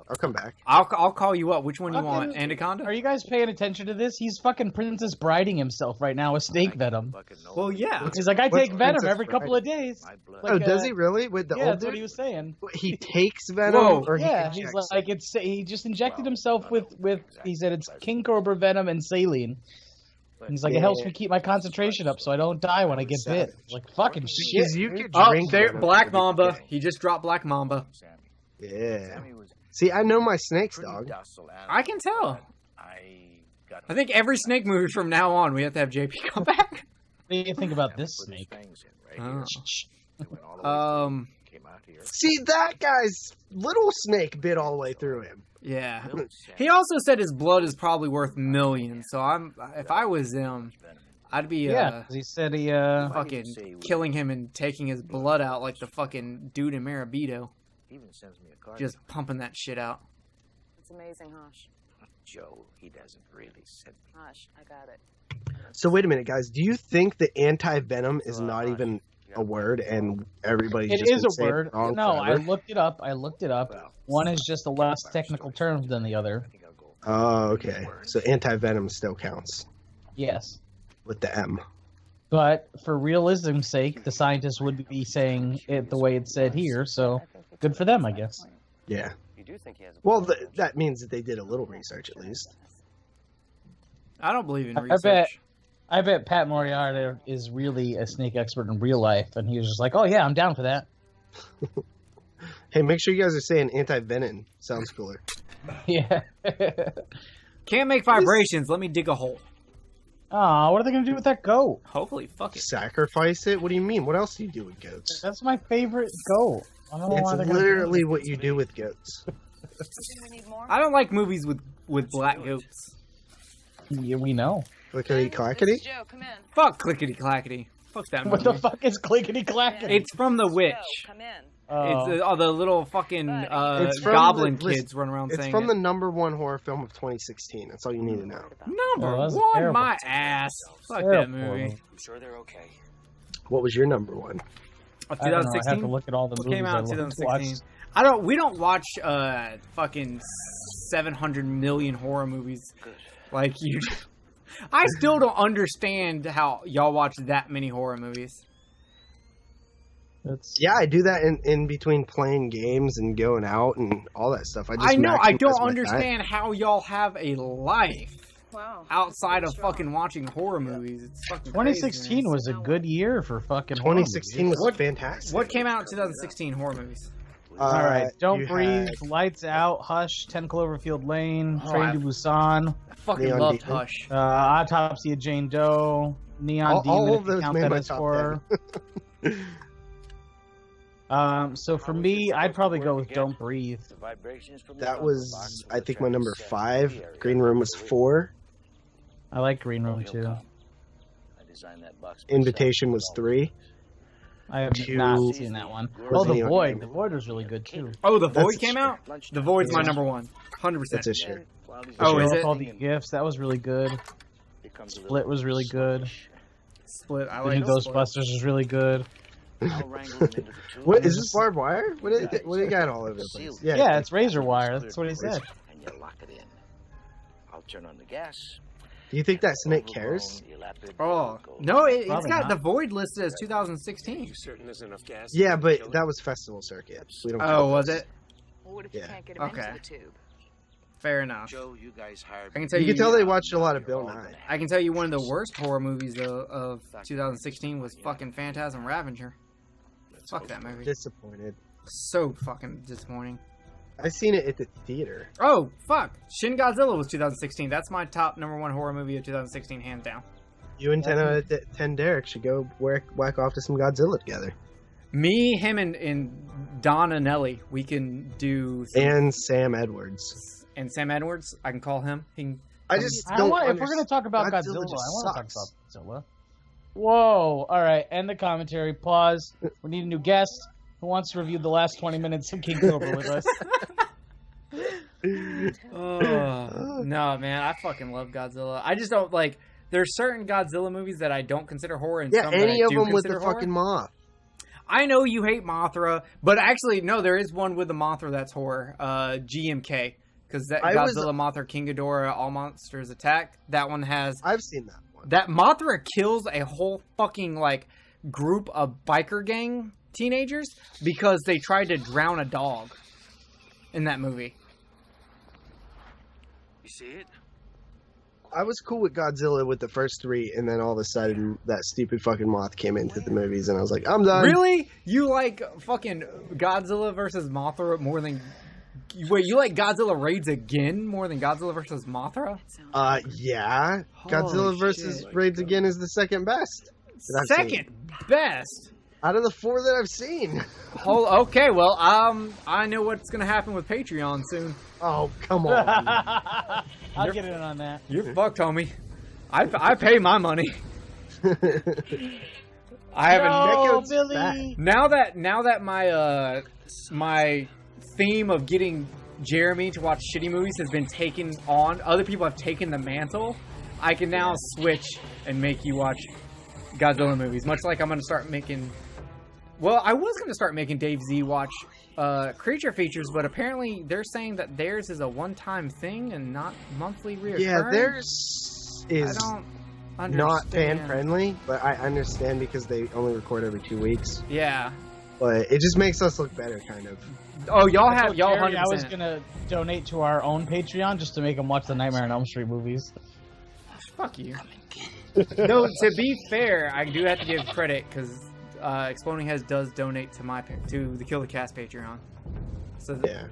I'll come back. I'll call you up. Which one you want? Anaconda? Are you guys paying attention to this? He's fucking Princess Briding himself right now with snake venom. Well, yeah. He's like, I take venom Princess every couple of days. Oh, does he really? With the Yeah, old that's what dude? he was saying. He takes venom? Whoa. Or Yeah, he he's injects like, he just injected himself with he said it's king cobra venom and saline. He's like, it helps me keep my concentration up so I don't die when I get bit. Like, fucking shit. You could Oh, drink there, venom Black every Mamba. day. He just dropped Black Mamba. Yeah. See, I know my snakes, dog. I can tell. I think every snake movie from now on, we have to have JP come back. What do you think about this snake? See, that guy's little snake bit all the way through him. Yeah. He also said his blood is probably worth millions. So if I was him, I'd be he said he fucking killing him and taking his blood out like the fucking dude in Marabito. Just pumping that shit out. It's amazing, Hush. Joe, he doesn't really send me. Hush, I got it. So wait a minute, guys. Do you think the anti-venom is not even a word and everybody's It just is been a saying word. it wrong No, I forever? looked it up. One is just a less technical term than the other. Oh, okay. So anti-venom still counts Yes. with the M. But for realism's sake, the scientists would be saying it the way it's said here, so good for them, I guess. Yeah. You do think he has a Well, that means that they did a little research at least. I don't believe in research. I bet Pat Moriarty is really a snake expert in real life, and he was just like, oh yeah, I'm down for that. Hey, make sure you guys are saying anti-venom. Sounds cooler. Yeah. Can't make vibrations. Let me dig a hole. Aw, what are they going to do with that goat? Hopefully, fuck it. Sacrifice it? What do you mean? What else do you do with goats? That's my favorite goat. I don't know why It's they're gonna do literally what you do with goats. I don't like movies with black goats. it. Yeah, we know. Clickety clackety? Joe, come in. Fuck clickety clackety. Fuck that movie. What the fuck is clickety clackety? It's from The Witch. Come in. It's all the little fucking It's from goblin the- kids run around It's saying from it. the #1 horror film of 2016. That's all you need to know. Number Oh, that's one, terrible. my ass. Fuck that Terrible. movie. I'm sure they're okay. What was your #1? Of I don't know, I have 2016? to look at all the What movies came I out in watched. 2016? We don't watch fucking 700 million horror movies like you. I still don't understand how y'all watch that many horror movies. Yeah, I do that in between playing games and going out and all that stuff. I know. I maximize don't my understand time. how y'all have a life Wow. outside of fucking watching horror movies. It's fucking 2016 crazy, man. was a good year for fucking horror 2016 movies. was fantastic. What came out in 2016 horror movies? All right, Don't you Breathe, had Lights Out, Hush, 10 Cloverfield Lane, Oh, Train to Busan, I fucking Neon loved Demon. Hush. Autopsy of Jane Doe, Neon Demon, all if of you those count made that my as top horror. So for me, I'd probably go with Don't Breathe. The vibrations from the That box was, will I think, my attract number the 5. Green Room was 4. I like Green Room He'll too. come. I designed that box myself. Invitation was 3. I have Two- not seen that one. Was Oh, The Neon Void. Demon. The Void was really good too. Oh, The That's Void a came shame. out? The Void's my Yeah. number one. 100%. That's a shit. Oh, is Show it? All the Gifts. That was really good. Split was really good. Split. I The like new Split. Ghostbusters was really good. What is this barbed wire? What do you got all over the place? Yeah, it's razor wire. That's what he said. And you lock it in. I'll turn on the gas. Do you think that snake cares? Oh, no, it's Probably got not. The Void listed as 2016. Certain there's enough gas? Yeah, but that was festival circuit. We don't Oh, count was those. it? Well, what if you Yeah. can't get him Okay. into the tube? Fair enough. Joe, you guys hired I can tell You you. can tell they watched a lot of Bill Nye. I can tell you one of the worst horror movies of 2016 was fucking Phantasm Ravager. Fuck that movie. Disappointed. So fucking disappointing. I seen it at the theater. Oh, fuck. Shin Godzilla was 2016. That's my top number one horror movie of 2016, hands down. You and 10 out of 10 Derek should go whack off to some Godzilla together. Me, him, and Don and Nelly, we can do. And Sam Edwards. And Sam Edwards, I can call him. He can, I just I don't. want, if we're going to talk about Godzilla, Godzilla I just want to talk sucks. about Godzilla. Whoa. All right. End the commentary. Pause. We need a new guest. Who wants to review the last 20 minutes of King Cobra with us? Oh, no, man, I fucking love Godzilla. I just don't like. There's certain Godzilla movies that I don't consider horror, and Yeah, some that any I of do them with the consider horror. fucking moth. I know you hate Mothra, but actually, no, there is one with the Mothra that's horror. GMK, because that I was- Godzilla, Mothra, King Ghidorah, All Monsters Attack. That one has I've seen that one. that Mothra kills a whole fucking like group of biker gang teenagers because they tried to drown a dog in that movie. You see it? I was cool with Godzilla with the first 3, and then all of a sudden that stupid fucking moth came into the movies, and I was like, I'm done. Really? You like fucking Godzilla versus Mothra more than... Wait, you like Godzilla Raids Again more than Godzilla versus Mothra? Yeah. Godzilla Holy versus shit. Raids Again is the second best. that I've seen. Second best? Out of the 4 that I've seen. Okay, well, I know what's gonna happen with Patreon soon. Oh, come on. I'll get in on that. You're fucked, homie. I pay my money. I haven't... No, Necco's Billy. back. Now that my my theme of getting Jeremy to watch shitty movies has been taken on, other people have taken the mantle, I can now switch and make you watch Godzilla movies. Much like I'm going to start making... Well, I was going to start making Dave Z watch Creature features, but apparently they're saying that theirs is a one-time thing and not monthly reoccurring. Yeah, theirs I is don't not understand. fan-friendly, but I understand because they only record every 2 weeks. Yeah. But it just makes us look better, kind of. Oh, y'all I have... told Y'all Jerry 100%. I was gonna donate to our own Patreon just to make him watch the Nightmare on Elm Street movies. Fuck you. No, to be fair, I do have to give credit because Exploding Heads does donate to the Kill the Cast Patreon. So Yeah.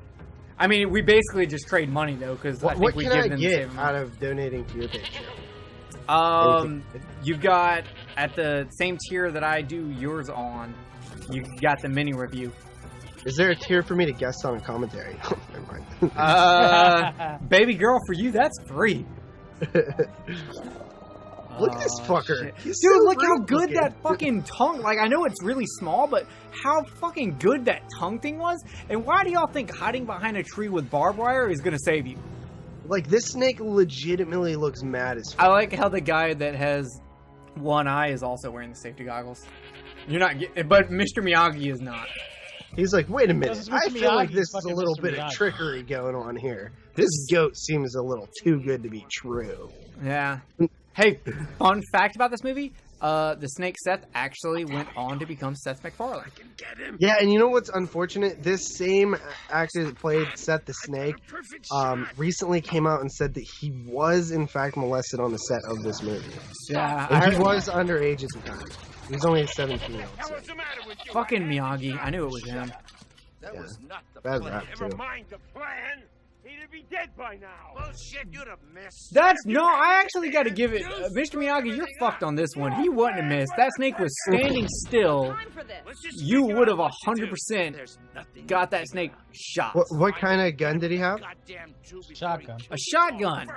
I mean, we basically just trade money though, because I think What we can give I them the get same out amount. of donating to your Patreon? You've got at the same tier that I do yours on. You got the mini review. Is there a tier for me to guest on a commentary? Never mind. Baby girl, for you that's free. Look at this fucker. Shit. He's Dude, so look how rude good looking. that fucking tongue... Like, I know it's really small, but how fucking good that tongue thing was. And why do y'all think hiding behind a tree with barbed wire is going to save you? Like, this snake legitimately looks mad as fuck. I like how the guy that has one eye is also wearing the safety goggles. You're not getting... But Mr. Miyagi is not. He's like, wait a minute. This is I Mr. feel like Miyagi's this is a fucking little Mr. bit Miyagi. of trickery going on here. This goat seems a little too good to be true. Yeah. Hey, fun fact about this movie. the snake Seth actually went on to become Seth MacFarlane. Yeah, and you know what's unfortunate? This same actor that played Seth the Snake recently came out and said that he was in fact molested on the set of this movie. Yeah, and he was underage at the time. He was only a 17-year-old. So. Fucking Miyagi. I knew it was him. That was not the Bad plan. rap, too. Never mind the plan. He'd be dead by now. Bullshit, you'd have missed. I actually got to give it, Mr. Miyagi, you're fucked on this one. He wouldn't have missed. That snake was standing still. You would have 100% got that snake shot. What kind of gun did he have? Shotgun. A shotgun.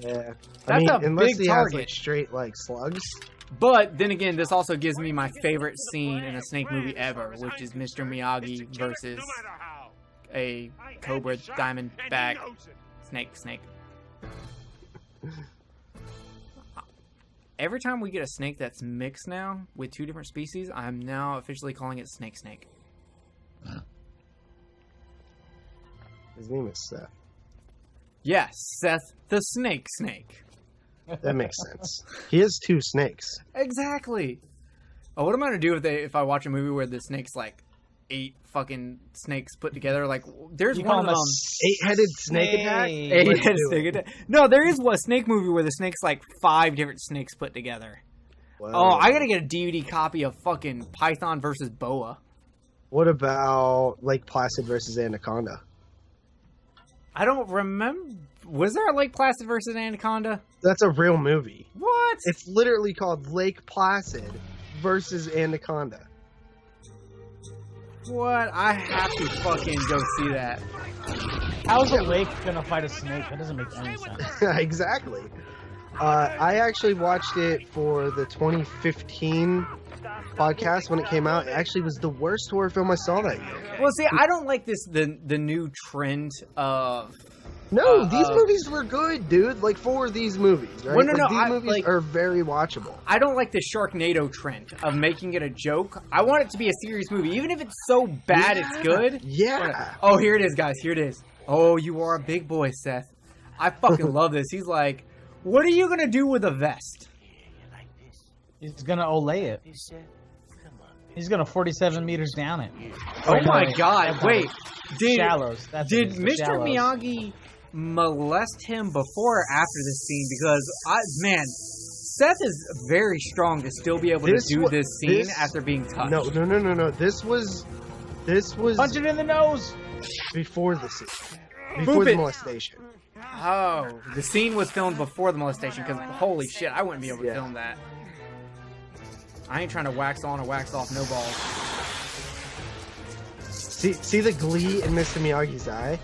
Yeah. That's a unless big he target. has like straight like slugs. But then again, this also gives me my favorite scene in a snake movie ever, which is Mr. Miyagi versus a Cobra Diamondback snake. Every time we get a snake that's mixed now with two different species, I'm now officially calling it snake. His name is Seth. Yes, Seth the snake. That makes sense. He has two snakes. Exactly. Oh, what am I gonna do if I watch a movie where the snake's like 8 fucking snakes put together? Like, there's one of them. 8-headed snake attack? 8-headed snake attack. No, there is one snake movie where the snake's like 5 different snakes put together. Wow. Oh, I gotta get a DVD copy of fucking Python versus Boa. What about Lake Placid versus Anaconda? I don't remember. Was there a Lake Placid versus Anaconda? That's a real movie. What? It's literally called Lake Placid versus Anaconda. What? I have to fucking go see that. How's a lake gonna fight a snake? That doesn't make any sense. Exactly. I actually watched it for the 2015 podcast when it came out. It actually was the worst horror film I saw that year. Well, see, I don't like the new trend of... No, these movies were good, dude. Like, for these movies, right? Well, no, these movies are very watchable. I don't like the Sharknado trend of making it a joke. I want it to be a serious movie. Even if it's so bad it's good. Yeah. Oh, here it is, guys. Here it is. Oh, you are a big boy, Seth. I fucking love this. He's like, what are you going to do with a vest? He's gonna Olay it. He's gonna 47 meters down it. Oh my god, wait. Shallows. Did Mr. Miyagi molest him before or after this scene? Because, Seth is very strong to still be able to do this scene after being touched. No. This was Punch it in the nose! Before the scene. Before the molestation. Oh, the scene was filmed before the molestation, because holy shit, I wouldn't be able to film that. I ain't trying to wax on or wax off no balls. See the glee in Mr. Miyagi's eye?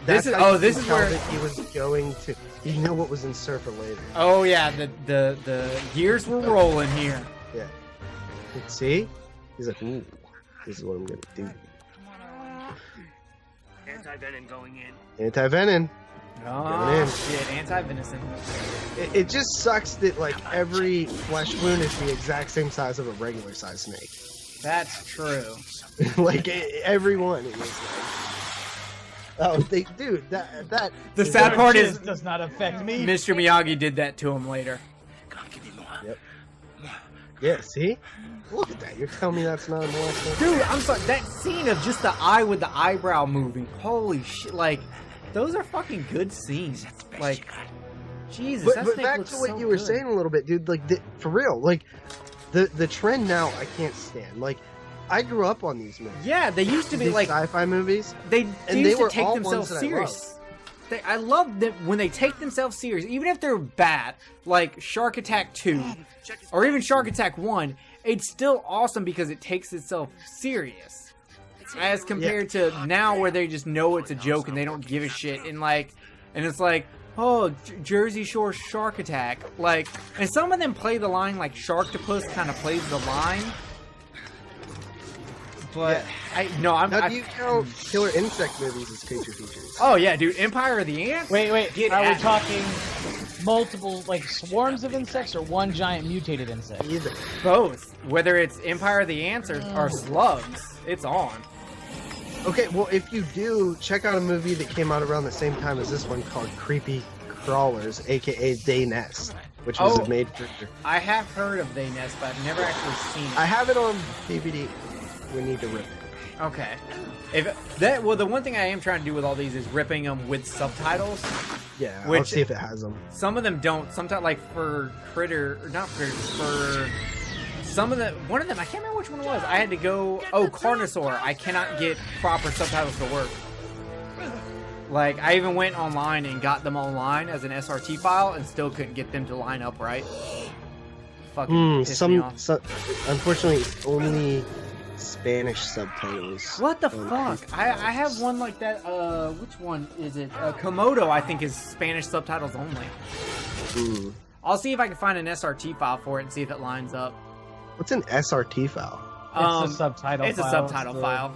This is where that he was going to. You know what was in store for later. Oh yeah, the gears were rolling here. Yeah. See? He's like, ooh, this is what I'm gonna do. Anti-venom going in. Anti-venom. Oh shit, anti-venison. It just sucks that like every flesh wound is the exact same size of a regular size snake. That's true. Like everyone is like, oh, dude, that. The sad part is does not affect me. Mr. Miyagi did that to him later. Yep. Yeah, see? Look at that. You're telling me that's not a molestation? Dude, I'm sorry. That scene of just the eye with the eyebrow moving. Holy shit. Like, those are fucking good scenes. Like, Jesus. But back to what you were saying a little bit, dude. Like, for real. Like, the trend now, I can't stand. Like, I grew up on these movies. Yeah, they used to be these like sci-fi movies. They used to take all themselves ones that serious. I love that when they take themselves serious, even if they're bad, like Shark Attack 2 or even Shark Attack 1, it's still awesome because it takes itself serious. As compared to now where they just know it's a joke and they don't give a shit and it's like, oh, Jersey Shore Shark Attack. Like, and some of them play the line like Sharktopus kind of plays the line. But How do you count killer insect movies as creature features? Oh yeah, dude, Empire of the Ants. Wait, are we talking multiple like swarms of insects or one giant mutated insect? Either. Both. Whether it's Empire of the Ants or slugs, it's on. Okay, well, if you do, check out a movie that came out around the same time as this one called crawlers, aka They Nest, which was Oh. a made for. I have heard of They Nest, but I've never actually seen it. I have it on DVD. We need to rip it. Okay. Well, the one thing I am trying to do with all these is ripping them with subtitles. Yeah, I'll Which- see if it has them. Some of them don't. Sometimes, like for not Critters, for some of one of them, I can't remember which one it was. I had to go, Carnosaur. I cannot get proper subtitles to work. Like, I even went online and got them online as an SRT file and still couldn't get them to line up right. Fucking pissed me off. Unfortunately, it's only Spanish subtitles. What the fuck? I have one like that. Which one is it? Komodo, I think, is Spanish subtitles only. I'll see if I can find an SRT file for it and see if it lines up. What's an SRT file? It's a subtitle. It's a subtitle file.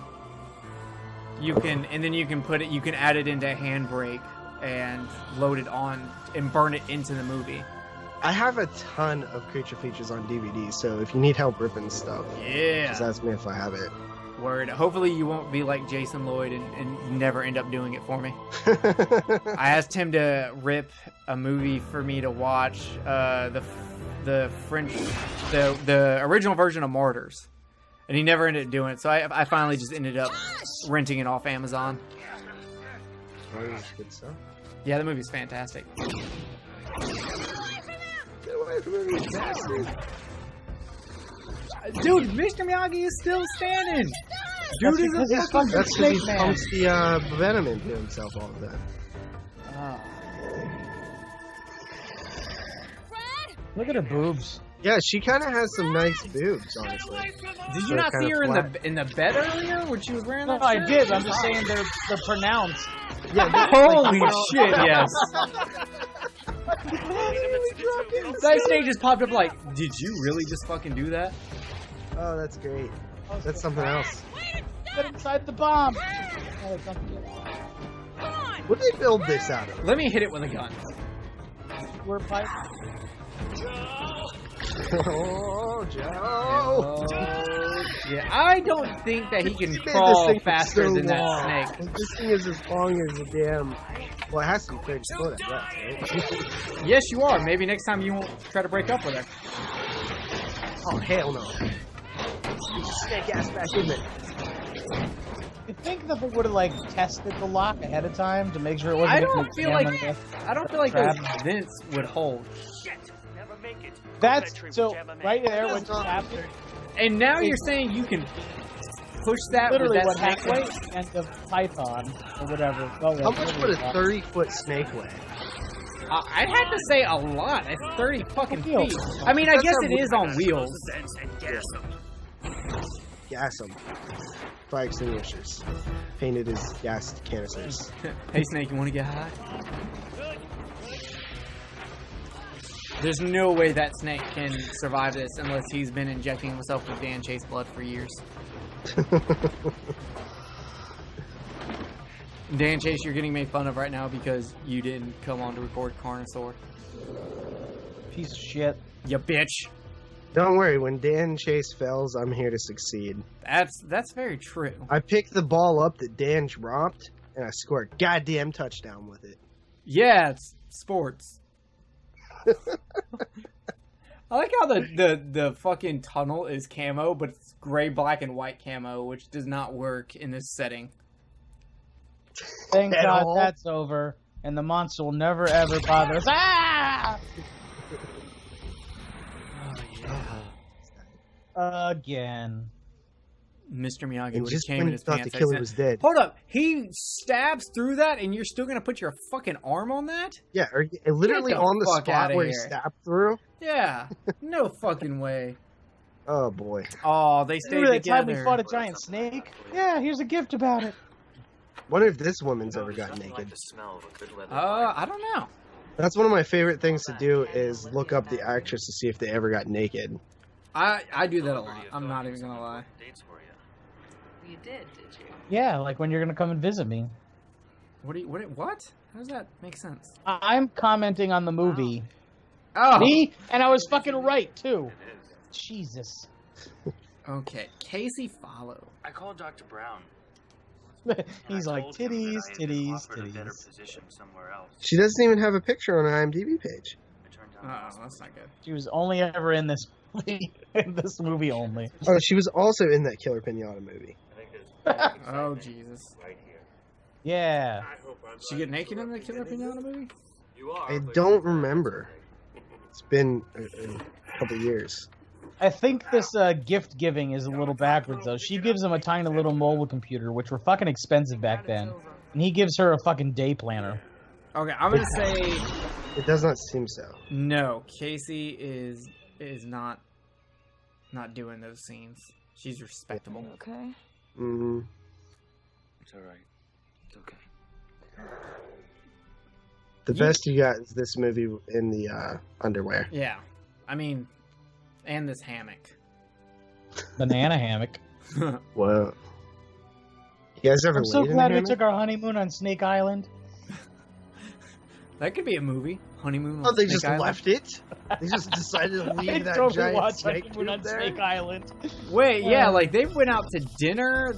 You can, and then you can put it. You can add it into Handbrake and load it on and burn it into the movie. I have a ton of Creature features on DVD, so if you need help ripping stuff, Yeah. just ask me if I have it. Word. Hopefully you won't be like Jason Lloyd and never end up doing it for me. I asked him to rip a movie for me to watch, the original version of Martyrs, and he never ended up doing it. So I finally just ended up renting it off Amazon. Good stuff. Yeah, the movie's fantastic. Get away from me, bastard. Dude, Mr. Miyagi is still standing. Dude is a fucking That's because snake he man. pumps the venom into himself all the time. Look at her boobs. Yeah, she kind of has some nice boobs, honestly. Did you They're not see kinda her flat. in the bed earlier when she was wearing No, that? I shirt? did. I'm just saying they're pronounced. Yeah, Holy shit! Yes. That snake just popped up like, did you really just fucking do that? Oh, that's great. That's something else. Get inside the bomb. What did they build this out of? Let me hit it with a gun. We're pipe. Oh, Joe! Yeah, I don't think that he can This crawl thing is faster so than that long. snake. This thing is as long as a damn. Well, it has to be 30 foot, I guess, right? Yes, you are. Maybe next time you won't try to break up with her. Oh, hell no. Snake ass back in there. You think that they would have like tested the lock ahead of time to make sure it wasn't? I don't feel like Crab. those vents would hold. That's so right there when you tapped it. And now you're saying you can push that with Literally that what snake happened weight? and the python or whatever. Oh, How much would a 30-foot snake weigh? I'd have to say a lot. It's 30 fucking Wheels. feet. I mean, I guess it is on wheels. Gas them. Fire extinguishers. Painted as gas canisters. Hey, Snake, you want to get high? There's no way that snake can survive this unless he's been injecting himself with Dan Chase blood for years. Dan Chase, you're getting made fun of right now because you didn't come on to record Carnosaur. Piece of shit. You bitch. Don't worry, when Dan Chase fails, I'm here to succeed. That's very true. I picked the ball up that Dan dropped, and I scored a goddamn touchdown with it. Yeah, it's sports. I like how the fucking tunnel is camo, but it's gray, black, and white camo, which does not work in this setting. Thank At God all? that's over, and the monster will never ever bother us. Ah! Again. Mr. Miyagi And would have just came when in you his thought pants. the killer I said, was dead. hold up, he stabs through that, and you're still gonna put your fucking arm on that? Yeah, literally Get the on the fuck spot outta where he here. stabbed through. Yeah, no fucking way. Oh boy. Oh, they stayed Remember that time together. we fought a giant snake? Yeah, here's a gift about it. Wonder if this woman's ever got naked. I don't know. That's one of my favorite things to do is look up the actress to see if they ever got naked. I do that a lot. I'm not even gonna lie. You did you? Yeah, like when you're gonna come and visit me. What? How does that make sense? I'm commenting on the movie. Oh. Me? And I was fucking right, too. Jesus. Okay, Casey Follow. I called Dr. Brown. He's like, titties, titties, Offered a better titties. position somewhere else. She doesn't even have a picture on her IMDb page. It turns Oh, out that's not good. She was only ever in this movie. In this movie only. Oh, she was also in that Killer Pinata movie. I think there's Oh, Jesus. right here. Yeah. She get naked in the Killer Pinata movie? You are. I don't remember. It's been a couple years. I think this gift giving is a little backwards, though. She gives him a tiny little mobile computer, which were fucking expensive back then. And he gives her a fucking day planner. Okay, I'm gonna say It does not seem so. no. Casey is not doing those scenes. She's respectable. Okay. Mm-hmm. It's all right. It's okay. The best you got is this movie in the underwear. Yeah, I mean, and this hammock. Banana hammock. Whoa. You guys ever I'm so laid in a glad we hammock? took our honeymoon on Snake Island. That could be a movie. Honeymoon. Oh, on they Snake just Island. left it? They just decided to I leave that totally giant watched snake honeymoon on tube there? Snake Island. Wait, yeah, like they went out to dinner.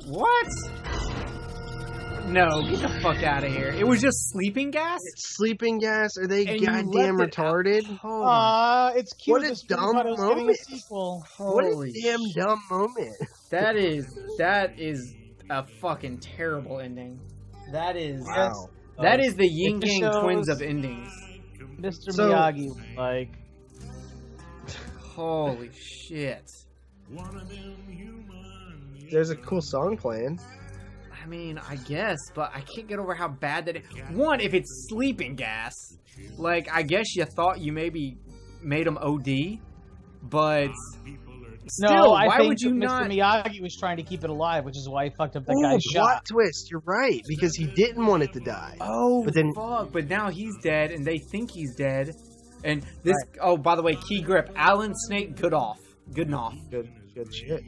What? No, get the fuck out of here. It was just sleeping gas? It's sleeping gas? Are they And you goddamn left it out. retarded? Hold on. It's cute. What a This movie dumb thought it was getting a moment. sequel. What a Holy damn shit. dumb moment. That is a fucking terrible ending. That is Wow. that is the yin It just yang twins shows- of endings. Mr. So- Miyagi, like, Holy shit. There's a cool song playing. I mean, I guess, but I can't get over how bad that is. One, if it's sleeping gas, like, I guess you thought you maybe made them OD, but still, no, I why think would you Mr. not? Miyagi was trying to keep it alive, which is why he fucked up that Ooh, guy's plot shot. twist. You're right, because he didn't want it to die. Oh, But then- fuck, but now he's dead, and they think he's dead. And this, oh, by the way, key grip, Alan Snake, good enough. Good shit.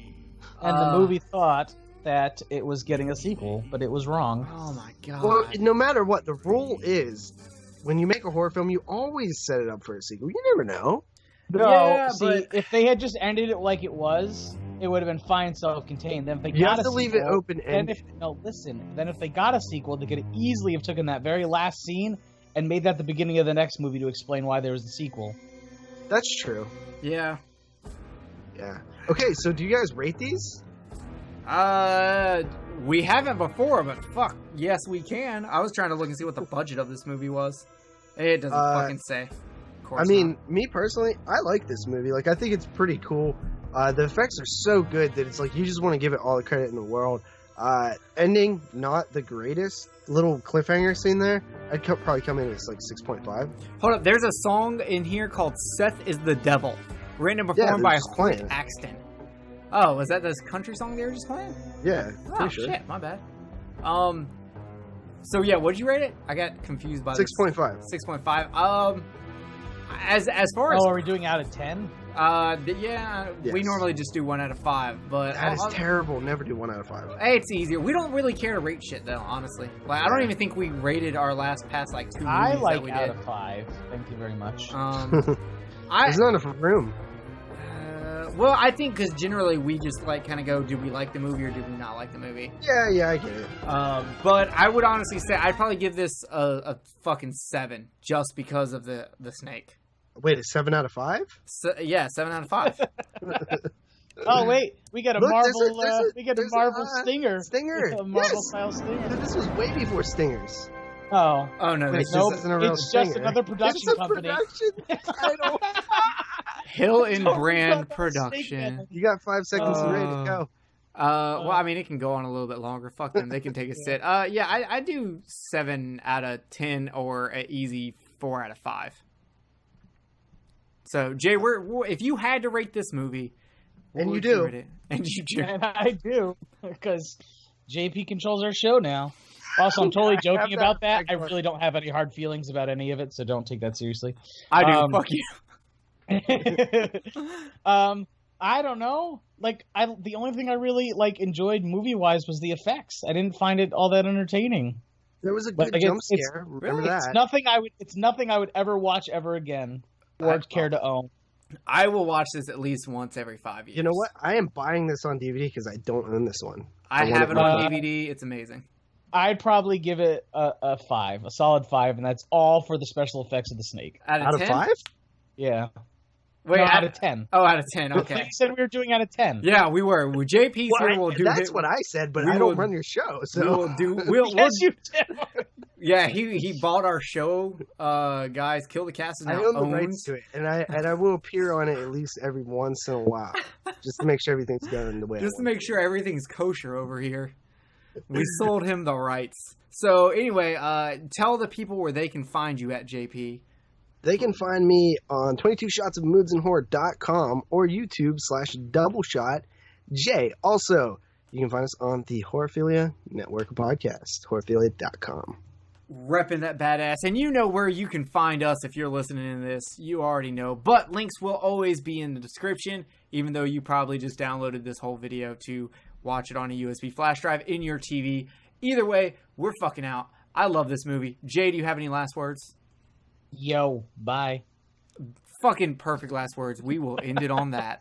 And the movie thought that it was getting a sequel, but it was wrong. Oh my god. Well, no matter what, the rule is, when you make a horror film, you always set it up for a sequel. You never know. No, Yeah, see, but- if they had just ended it like it was, it would have been fine self-contained. Then if they You got have a to leave sequel, it open-ended. Then if they got a sequel, they could easily have taken that very last scene and made that the beginning of the next movie to explain why there was a sequel. That's true. Yeah. Yeah. Okay, so do you guys rate these? We haven't before, but fuck, yes we can. I was trying to look and see what the budget of this movie was. It doesn't fucking say. Of course I mean, not. me personally, I like this movie. Like, I think it's pretty cool. The effects are so good that it's like you just want to give it all the credit in the world. Ending, not the greatest. Little cliffhanger scene there. I'd probably come in as like 6.5. Hold up, there's a song in here called "Seth is the Devil," written and Yeah, performed they're by just Hoyt playing it. Axton. Oh, was that this country song they were just playing? Yeah, Oh pretty sure. shit, my bad. So yeah, what'd you rate it? I got confused by 6.5. 6.5. As far as Oh, are we doing out of 10? yeah, we Yes. normally just do 1 out of 5, but That is terrible. Never do 1 out of 5. hey, it's easier. We don't really care to rate shit though, honestly. Like I don't even think we rated our past like 2 movies I that like we out did. of 5. Thank you very much. There's not enough room. Well, I think because generally we just like kind of go, do we like the movie or do we not like the movie? Yeah, I get it. But I would honestly say I'd probably give this a fucking 7 just because of the snake. Wait, a 7 out of 5? So, yeah, 7 out of 5. Oh wait, we got a Look, Marvel. We got a there's Marvel stinger. Stinger. A Marvel Yes. style stinger. Dude, this was way before Stingers. Oh. Oh no, Wait, this Nope. is isn't a real It's just stinger. another production It's a company. production title. Hill and Don't Brand fucking Production. stick You got 5 seconds to rate it. Go. Well, I mean, it can go on a little bit longer. Fuck them. They can take a sit. Yeah, I do 7 out of 10 or an easy 4 out of 5. So, Jay, if you had to rate this movie, what And you would do. rate it? And you do. And I do, because JP controls our show now. Also, I'm totally joking about that. I really don't have any hard feelings about any of it, so don't take that seriously. I do. Fuck you. I don't know. Like, the only thing I really enjoyed movie wise was the effects. I didn't find it all that entertaining. There was a good jump scare. Remember that? It's nothing I would ever watch ever again or care to own. I will watch this at least once every 5 years. You know what? I am buying this on DVD because I don't own this one. I want have it it on more. DVD. It's amazing. I'd probably give it a 5, a solid 5, and that's all for the special effects of the snake. Out of 10? 5? Yeah. Wait, No, out of 10. Oh, out of 10. I Okay. thought you said we were doing out of 10. Yeah, we were. Well, JP's here. We'll do. That's what I said, but we I don't will- run your show. So We will do. We'll, Yes, you did. yeah, he bought our show. Guys, Kill the Cast is I now own the owned. rights to it, and I will appear on it at least every once in a while, just to make sure everything's done the way. Just I to want make sure everything's kosher over here. We sold him the rights. So anyway, tell the people where they can find you at JP. They can find me on 22shotsofmoodsandhorror.com or YouTube/doubleshotj. Also, you can find us on the Horrorphilia Network podcast, horrorphilia.com. Repping that badass. And you know where you can find us if you're listening to this. You already know. But links will always be in the description, even though you probably just downloaded this whole video to watch it on a USB flash drive in your TV. Either way, we're fucking out. I love this movie. Jay, do you have any last words? Yo, bye. Fucking perfect last words. We will end it on that.